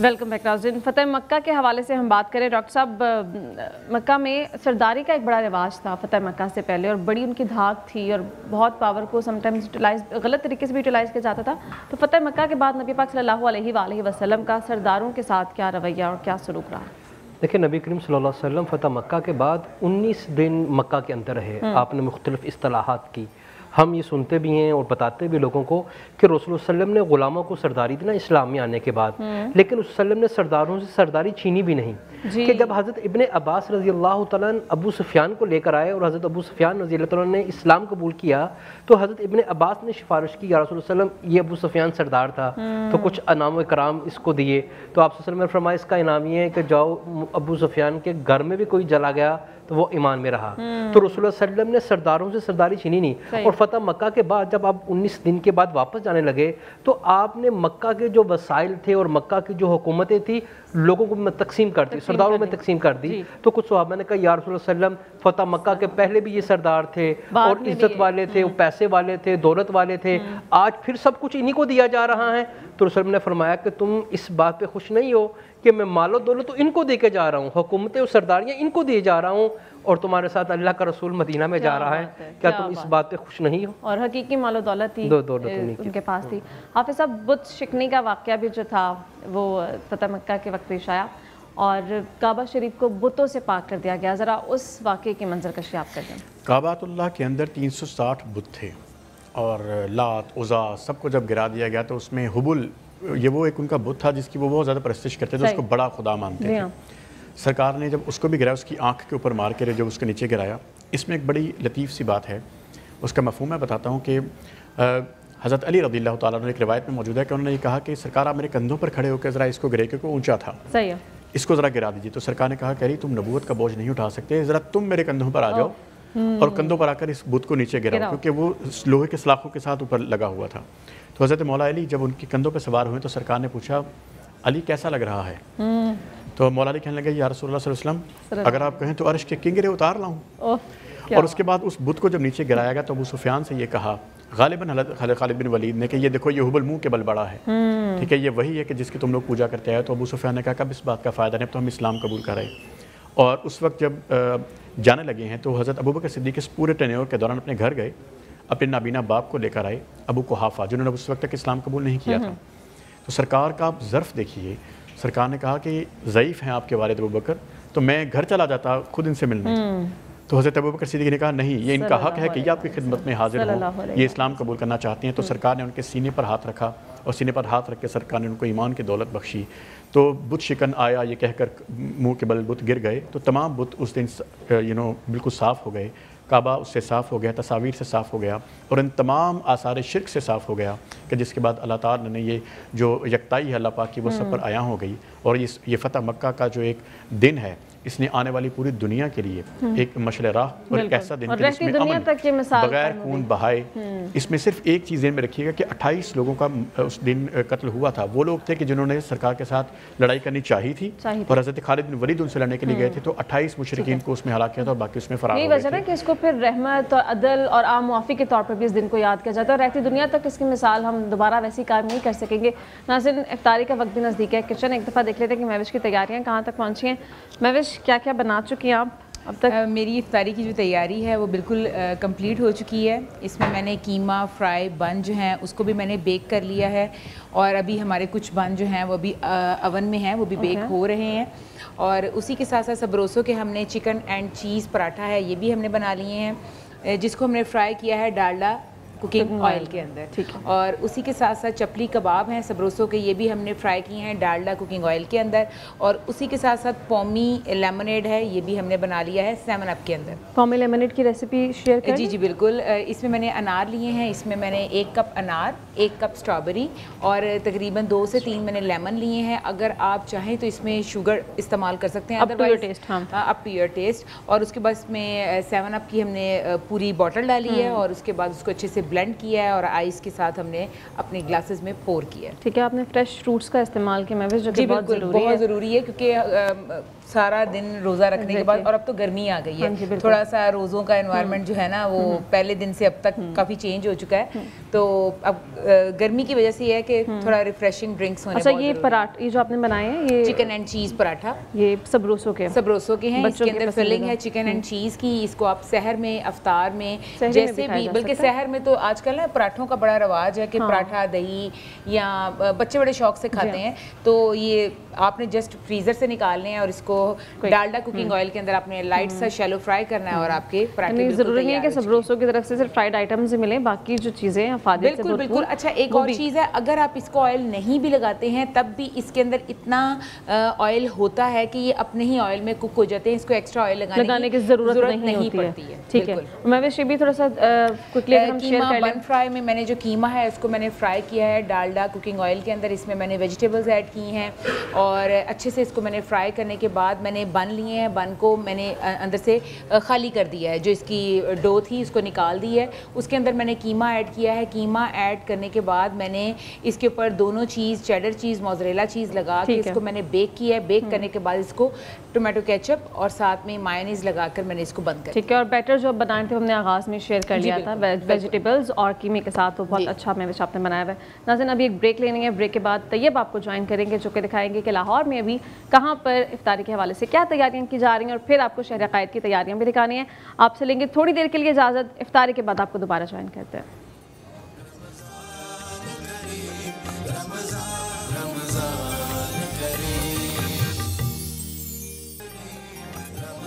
वेलकम बैक नाज़रीन। फ़तह मक्का के हवाले से हम बात करें डॉक्टर साहब, मक्का में सरदारी का एक बड़ा रिवाज था फ़तह मक्का से पहले, और बड़ी उनकी धाक थी और बहुत पावर को समटाइम्स यूटिलाइज गलत तरीके से भी यूटिलाइज़ किया जाता था। तो फ़तह मक्का के बाद नबी पाक सल्लल्लाहु अलैहि वसल्लम का सरदारों के साथ क्या रवैया और क्या सलूक रहा? देखिए नबी करीम सल्लल्लाहु अलैहि वसल्लम फ़तह मक्का के बाद 19 दिन मक्का के अंदर रहे। आपने मुख्तलिफ इस्तिलाहात की, हम ये सुनते भी हैं और बताते भी लोगों को कि रसूल सल्लम ने ग़ुलामों को सरदारी दी ना इस्लाम में आने के बाद, लेकिन उस सल्लम ने सरदारों से सरदारी छीनी भी नहीं। کہ جب حضرت ابن عباس رضی اللہ تعالیٰ عنہ ابو سفیان کو لے کر آئے اور حضرت ابو سفیان رضی اللہ تعالیٰ عنہ نے اسلام قبول کیا تو حضرت ابن عباس نے سفارش کی یا رسول اللہ صلی اللہ علیہ وسلم یہ ابو سفیان سردار تھا تو کچھ انعام و اکرام اس کو دیے، تو آپ صلی اللہ علیہ وسلم نے فرمایا اس کا انعام یہ ہے کہ جاؤ ابو سفیان کے گھر میں بھی کوئی جلا گیا تو وہ ایمان میں رہا۔ تو رسول اللہ صلی اللہ علیہ وسلم نے سرداروں سے سرداری چھینی نہیں، اور فتح مکہ کے بعد جب آپ 19 دن کے بعد واپس جانے لگے تو آپ نے مکہ کے جو وسائل تھے اور مکہ کی جو حکومتیں تھیں لوگوں کو تقسیم کر دی، سرداروں میں تقسیم کر دی۔ تو کچھ صحابہ نے کہا یا رسول اللہ صلی اللہ علیہ وسلم فتح مکہ کے پہلے بھی یہ سردار تھے اور عزت والے تھے، وہ پیسے والے تھے، دولت والے تھے، آج پھر سب کچھ انہی کو دیا جا رہا ہے۔ تو رسول اللہ نے فرمایا کہ تم اس بات پہ خوش نہیں ہو کہ میں مال و دولت تو ان کو دے کے جا رہا ہوں، حکومتیں اور سرداریاں ان کو دیے جا رہا ہوں، اور تمہارے ساتھ اللہ کا رسول مدینہ میں جا رہا ہے، کیا تم اس بات پہ خوش نہیں ہو؟ اور حقیقی مال و دولت ہی ان کے پاس تھی۔ حافظ صاحب، بت شکنی کا واقعہ بھی جو تھا وہ فتح مکہ کے وقت پیش آیا اور کعبہ شریف کو بتوں سے پاک کر دیا گیا، ذرا اس واقعے کی منظر کشی آپ کر دیں۔ کعبۃ اللہ کے اندر 360 بت تھے اور لات عزا سب کو جب گرا دیا گیا تو اس میں حبل، یہ وہ ایک ان کا بت تھا جس کی وہ بہت زیادہ پرستش کرتے تھے، اس کو بڑا خدا مانتے تھے۔ سرکار نے جب اس کو بھی گرایا، اس کی آنکھ کے اوپر مار کے جب اس کے نیچے گرایا، اس میں ایک بڑی لطیف سی بات ہے، اس کا مفہوم میں بتاتا ہوں کہ حضرت علی رضی اللہ تعالیٰ عنہ ایک روایت میں موجود ہے کہ انہوں نے یہ کہا کہ سرکار آپ میرے کندھوں پر کھڑے ہو کے ذرا اس کو گرے کیونکہ اونچا تھا، صحیح ہے، اس کو ذرا گرا دیجیے۔ تو سرکار نے کہا کہ علی تم نبوت کا بوجھ نہیں اٹھا سکتے، ذرا تم میرے کندھوں پر آ جاؤ اور کندھوں پر آ کر اس بت کو نیچے گراؤ، کیونکہ وہ لوہے کے سلاخوں کے ساتھ اوپر لگا ہوا تھا۔ تو حضرت مولا علی جب ان کے کندھوں پہ سوار ہوئے تو سرکار نے پوچھا علی کیسا لگ رہا ہے؟ تو مولا علی کہنے لگے یا رسول اللہ صلی اللہ علیہ وسلم اگر آپ کہیں تو عرش کے کنگرے اتار لاؤں۔ اور اس کے بعد اس بت کو جب نیچے گرایا گیا تو ابو سفیان سے یہ کہا غالباً خالد بن ولید نے کہ یہ دیکھو یہ حبل منہ کے بل بڑا ہے، ٹھیک ہے، یہ وہی ہے کہ جس کی تم لوگ پوجا کرتے ہیں۔ تو ابو سفیان نے کہا کب اس بات کا فائدہ نہیں، اب تو ہم اسلام قبول کر رہے ہیں۔ اور اس وقت جب جانے لگے ہیں تو حضرت ابوبکر صدیق اس پورے ٹینیور کے دوران اپنے گھر گئے، اپنے نابینا باپ کو لے کر آئے ابو قحافہ جنہوں نے اس وقت تک اسلام قبول نہیں کیا تھا۔ تو سرکار کا آپ ظرف دیکھیے، سرکار نے کہا کہ ضعیف ہیں آپ کے والد ابوبکر، تو میں گھر چلا جاتا خود ان سے ملنے۔ تو حضرت ابوبکر صدیق نے کہا نہیں، یہ ان کا حق ہے کہ یہ آپ کی خدمت میں حاضر ہوں، یہ اسلام قبول کرنا چاہتے ہیں۔ تو سرکار نے ان کے سینے پر ہاتھ رکھا اور سینے پر ہاتھ رکھ کے سرکار نے ان کو ایمان کی دولت بخشی۔ تو بت شکن آیا یہ کہہ کر منہ کے بل بت گر گئے، تو تمام بت اس دن بالکل صاف ہو گئے، کعبہ اس سے صاف ہو گیا، تصاویر سے صاف ہو گیا، اور ان تمام آثار شرک سے صاف ہو گیا کہ جس کے بعد اللہ تعالیٰ نے یہ جو یکتائی ہے اللہ پاک کی وہ سب پر عیاں ہو گئی۔ اور یہ فتح مکہ کا جو ایک دن ہے اس نے آنے والی پوری دنیا کے لیے ایک مشعل راہ اور ایک ایسا دن کہ جس میں امن بغیر خون بہائے۔ اس میں صرف ایک چیز ذہن میں رکھیے گا کہ 28 لوگوں کا اس دن قتل ہوا تھا، وہ لوگ تھے کہ جنہوں نے سرکار کے ساتھ لڑائی کرنی چاہی تھی اور حضرت خالد بن ولید ان سے لڑنے کے لیے گئے تھے، تو 28 مشرکین کو اس میں ہلاک کیا تھا اور باقی اس میں فرار ہو گئے تھے۔ یہی وجہ ہے کہ اس کو پھر رحمت اور عدل اور عام معافی کے طور پر بھی اس دن کو یاد کیا جاتا ہے، اور رہتی دنیا تک اس کی مثال ہم دوبارہ ویسی کام نہیں کر سکیں گے۔ ناظرین، افطاری کا وقت بھی نزدیک ہے، کچن ایک دفعہ دیکھ لیتے ہیں کہ مہوش کی تیاریاں کہاں تک پہنچی ہیں۔ مہوش، کیا کیا بنا چکی ہیں آپ اب تک؟ میری افطاری کی جو تیاری ہے وہ بالکل کمپلیٹ ہو چکی ہے۔ اس میں میں نے قیمہ فرائی بن جو ہیں اس کو بھی میں نے بیک کر لیا ہے، اور ابھی ہمارے کچھ بن جو ہیں وہ ابھی اوون میں ہیں، وہ بھی بیک ہو رہے ہیں۔ اور اسی کے ساتھ ساتھ سبروسو کے ہم نے چکن اینڈ چیز پراٹھا ہے یہ بھی ہم نے بنا لیے ہیں، جس کو ہم نے فرائی کیا ہے ڈالڈا کوکنگ آئل کے اندر، اور اسی کے ساتھ ساتھ چپلی کباب ہیں سبروسو کے، یہ بھی ہم نے فرائی کیے ہیں ڈالڈا کوکنگ آئل کے اندر، اور اسی کے ساتھ ساتھ پومی لیمونیڈ ہے یہ بھی ہم نے بنا لیا ہے 7 اپ کے اندر۔ پومی لیمونیڈ کی ریسیپی شیئر کریں؟ جی بالکل، اس میں نے انار لیے ہیں، اس میں میں نے 1 کپ انار، 1 کپ اسٹرابری اور تقریباً 2 سے 3 میں نے لیمن لیے ہیں۔ اگر آپ چاہیں تو اس میں شوگر استعمال کر سکتے ہیں، اپ ٹو یور ٹیسٹ۔ اور اس کے بعد اس میں 7 اپ کی ہم نے پوری بوٹل ڈالی ہے، اور اس کے بعد اس کو اچھے سے بلینڈ کیا ہے اور آئس کے ساتھ ہم نے اپنے گلاسز میں پور کیا ہے۔ ٹھیک ہے، آپ نے فریش فروٹس کا استعمال کیا محوش، جو کہ بہت ضروری ہے کیونکہ سارا دن روزہ رکھنے کے بعد، اور اب تو گرمی آ گئی ہے، تھوڑا سا روزوں کا انوائرمنٹ جو ہے نا وہ پہلے دن سے اب تک کافی چینج ہو چکا ہے، تو اب گرمی کی وجہ سے یہ ہے کہ تھوڑا ریفریشنگ ڈرنکس ہونے۔ اچھا، یہ پراٹھا یہ جو آپ نے بنائے ہیں یہ چکن اینڈ چیز پراٹھا، یہ سبروسو کے ہیں، اس کے اندر فلنگ ہے چکن اینڈ چیز کی۔ اس کو آپ سحر میں، افطار میں، جیسے بھی، بلکہ سحر میں تو आजकल ना पराठों का बड़ा रवाज है कि पराठा दही या बच्चे बड़े शौक से खाते हैं, तो ये आपने जस्ट फ्रीज़र से निकालने हैं और इसको डालडा कुकिंग ऑयल के अंदर आपने लाइट सा शैलो फ्राई करना है और आपके पराठे ज़रूरी नहीं है कि सबरोसों की तरफ से सिर्फ फ्राइड आइटम्स ही मिलें, बाकी जो चीज़ें अफादियत से बिल्कुल बिल्कुल। अच्छा, एक और चीज़ है, अगर आप इसको ऑयल नहीं भी लगाते हैं तब भी इसके अंदर इतना ऑयल होता है कि ये अपने ही ऑयल में कुक हो जाते हैं, इसको एक्स्ट्रा ऑयल लगाने की ज़रूरत नहीं पड़ती है। ठीक है, मैं वैसे भी थोड़ा सा क्विकली हम शेयर कर लें। बन फ्राई में मैंने जो कीमा है उसको मैंने फ्राई किया है डालडा कुकिंग ऑयल के अंदर, इसमें मैंने वेजिटेबल्स ऐड की हैं और अच्छे से इसको मैंने फ्राई करने के बाद मैंने बन लिए हैं, बन को मैंने अंदर से खाली कर दिया है, जो इसकी डो थी इसको निकाल दी है, उसके अंदर मैंने कीमा ऐड किया है। कीमा ऐड करने के बाद मैंने इसके ऊपर दोनों चीज़ चेडर चीज़ मोज़रेला चीज़ लगा के इसको मैंने बेक किया है। बेक करने के बाद इसको टोमेटो केचप और साथ में मायोनीज़ लगाकर मैंने इसको बंद कर। ठीक है, और बैटर जो बनाए थे हमने आगाज़ में शेयर कर लिया था वेजिटेबल्स और कीमे के साथ, तो बहुत अच्छा मैश आपने बनाया हुआ है। नाज़रीन, अभी एक ब्रेक लेनी है, ब्रेक के बाद तैयब आपको ज्वाइन करेंगे जो कि दिखाएंगे कि लाहौर में अभी कहाँ पर इफ्तारी के हवाले से क्या तैयारियां की जा रही हैं और फिर आपको शहर अकायद की तैयारियां भी दिखानी है। आपसे लेंगे थोड़ी देर के लिए इजाज़त, इफ्तारी के बाद आपको दोबारा ज्वाइन करते हैं।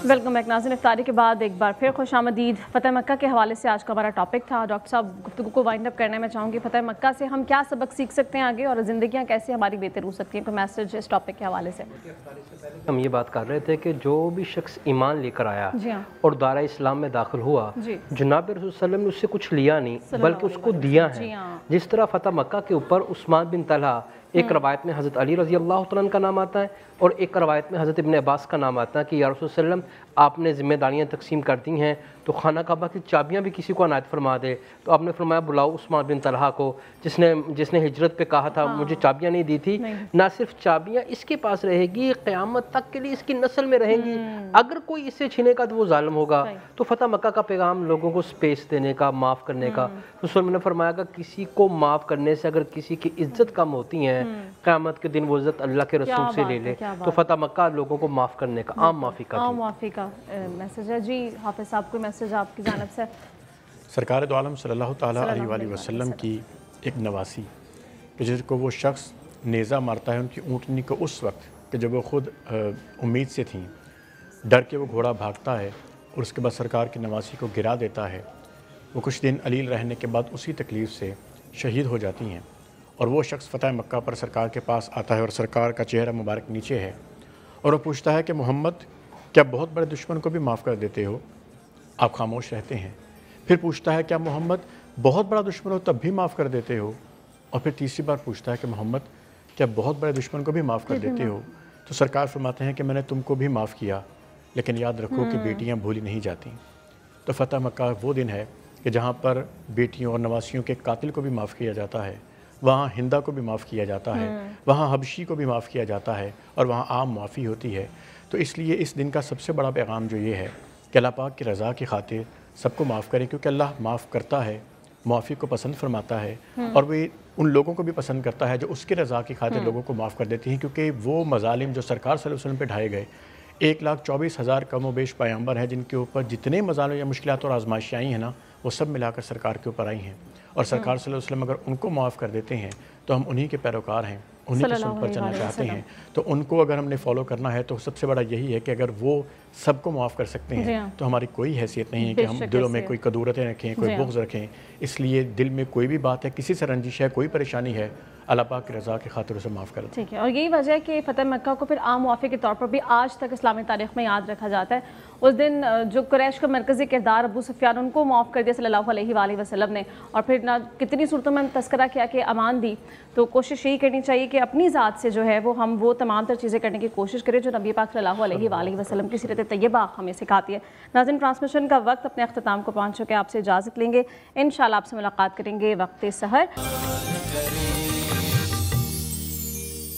वेलकम बैक नाज़रीन, इफ्तारी के बाद एक बार फिर खुशामदीद। फ़तह मक्का के हवाले से आज का हमारा टॉपिक था। डॉक्टर साहब, गुफ्तगू को वाइंड अप करने में चाहूँगी, फ़तह मक्का से हम क्या सबक सीख सकते हैं आगे और ज़िंदगियाँ कैसे हमारी बेहतर हो सकती हैं? कोई मैसेज इस टॉपिक के हवाले से? हम ये बात कर रहे थे कि जो भी शख्स ईमान लेकर आया और दारा इस्लाम में दाखिल हुआ, जनाब रसूल सल्लल्लाहु अलैहि वसल्लम ने उससे कुछ लिया नहीं बल्कि उसको दिया है। जिस तरह फ़तह मक्का के ऊपर उस्मान बिन तलहा, एक रवायत में हज़रत अली रज़ी अल्लाह तआला का नाम आता है और एक रवायत में हज़रत इब्न अब्बास का नाम आता है कि या रसूल सल्लल्लाहु अलैहि वसल्लम आपने ज़िम्मेदारियाँ तकसीम कर दी हैं तो खाना काबा की चाबियाँ भी किसी को अनायत फरमा दे। तो आपने फरमाया बुलाओ उस्मान बिन तलहा को, जिसने हिजरत पे कहा था मुझे चाबियाँ नहीं दी थी। ना सिर्फ चाबियाँ इसके पास रहेगी, क़यामत तक के लिए इसकी नस्ल में रहेंगी। अगर कोई इससे छीनेगा तो वो जालिम होगा। तो फ़तह मक्का का पैगाम लोगों को स्पेस देने का, माफ़ करने का। रसूल ने फरमाया कि किसी को माफ़ करने से अगर किसी की इज्जत कम होती है, क़यामत के दिन वो इज्जत अल्लाह के रसूल से ले ले। तो फ़तह मक्का लोगों को माफ़ करने का, आम माफ़ी का मैसेज है। जी हाफिज़ साहब, कोई मैसेज आपकी जानिब से? सरकार दो आलम सल्लल्लाहु ताला अलैहि वसल्लम की एक नवासी कि जिसको वो शख्स नेज़ा मारता है उनकी ऊँटनी को उस वक्त कि जब वो ख़ुद उम्मीद से थी, डर के वो घोड़ा भागता है और उसके बाद सरकार की नवासी को गिरा देता है। वो कुछ दिन अलील रहने के बाद उसी तकलीफ़ से शहीद हो जाती हैं और वो शख्स फ़तह मक्का पर सरकार के पास आता है और सरकार का चेहरा मुबारक नीचे है और वो पूछता है कि मोहम्मद, क्या बहुत बड़े दुश्मन को भी माफ़ कर देते हो? आप खामोश रहते हैं। फिर पूछता है क्या मोहम्मद बहुत बड़ा दुश्मन हो तब भी माफ़ कर देते हो? और फिर तीसरी बार पूछता है कि मोहम्मद क्या बहुत बड़े दुश्मन को भी माफ़ कर देते हो? तो सरकार फरमाते हैं कि मैंने तुमको भी माफ़ किया, लेकिन याद रखो कि बेटियां भूली नहीं जाती। तो फ़तह मक्का वो दिन है कि जहाँ पर बेटियों और नवासियों के कातिल को भी माफ़ किया जाता है, वहाँ हिंदा को भी माफ़ किया जाता है, वहाँ हबशी को भी माफ़ किया जाता है और वहाँ आम माफ़ी होती है। तो इसलिए इस दिन का सबसे बड़ा पैगाम जो ये है कि अल्लाह पाक की रज़ा की खातिर सबको माफ़ करें, क्योंकि अल्लाह माफ़ करता है, माफ़ी को पसंद फरमाता है और वे उन लोगों को भी पसंद करता है जो उसकी रज़ा की खातिर लोगों को माफ़ कर देती हैं। क्योंकि वो मज़ालिम जो सरकार सल्लल्लाहु अलैहि वसल्लम पे ढाए गए, 1,24,000 कम व बेश पैगम्बर हैं जिनके ऊपर जितने मज़ालिम या मुश्किलात और आजमाइशें आई हैं ना, वो सब मिलाकर सरकार के ऊपर आई हैं। और सरकार सल्लल्लाहु अलैहि वसल्लम अगर उनको माफ़ कर देते हैं तो हम उन्हीं के पैरोकार हैं, उन्हीं के सुन पर चलना चाहते हैं। तो उनको अगर हमने फॉलो करना है तो सबसे बड़ा यही है कि अगर वो सबको माफ़ कर सकते हैं तो हमारी कोई हैसियत नहीं है कि हम दिलों में कोई कदूरतें रखें, कोई बुग़्ज़ रखें। इसलिए दिल में कोई भी बात है, किसी से रंजिश है, कोई परेशानी है, अल्लाह पाक की रज़ा की खातिर उसे माफ़ कर। ठीक है, और यही वजह है कि फ़तह मक्का को फिर आम मुआफ़ी के तौर पर भी आज तक इस्लामी तारीख़ में याद रखा जाता है। उस दिन जो कुरैश का मरकज़ी किरदार अबू सुफ़ियान, उनको माफ़ कर दिया सल्लल्लाहु अलैहि वसल्लम ने, और फिर ना कितनी सूरतों में तस्करा किया कि अमान दी। तो कोशिश यही करनी चाहिए कि अपनी ज़ात से जो है वो तमाम तर चीज़ें करने की कोशिश करें जो नबी पाक सल्लल्लाहु अलैहि वसल्लम की सीरत तैयबा हमें सिखाती है। नाज़रीन, ट्रांसमिशन का वक्त अपने अख्ताम को पहुँच चुके, आपसे इजाज़त लेंगे। इंशाअल्लाह आपसे मुलाकात करेंगे वक्त सहर।